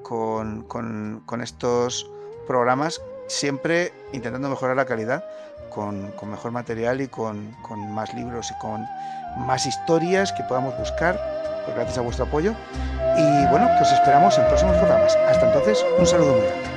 con estos programas, siempre intentando mejorar la calidad, con mejor material y con más libros y con más historias que podamos buscar, pues gracias a vuestro apoyo. Y bueno, que os esperamos en próximos programas. Hasta entonces, un saludo muy grande.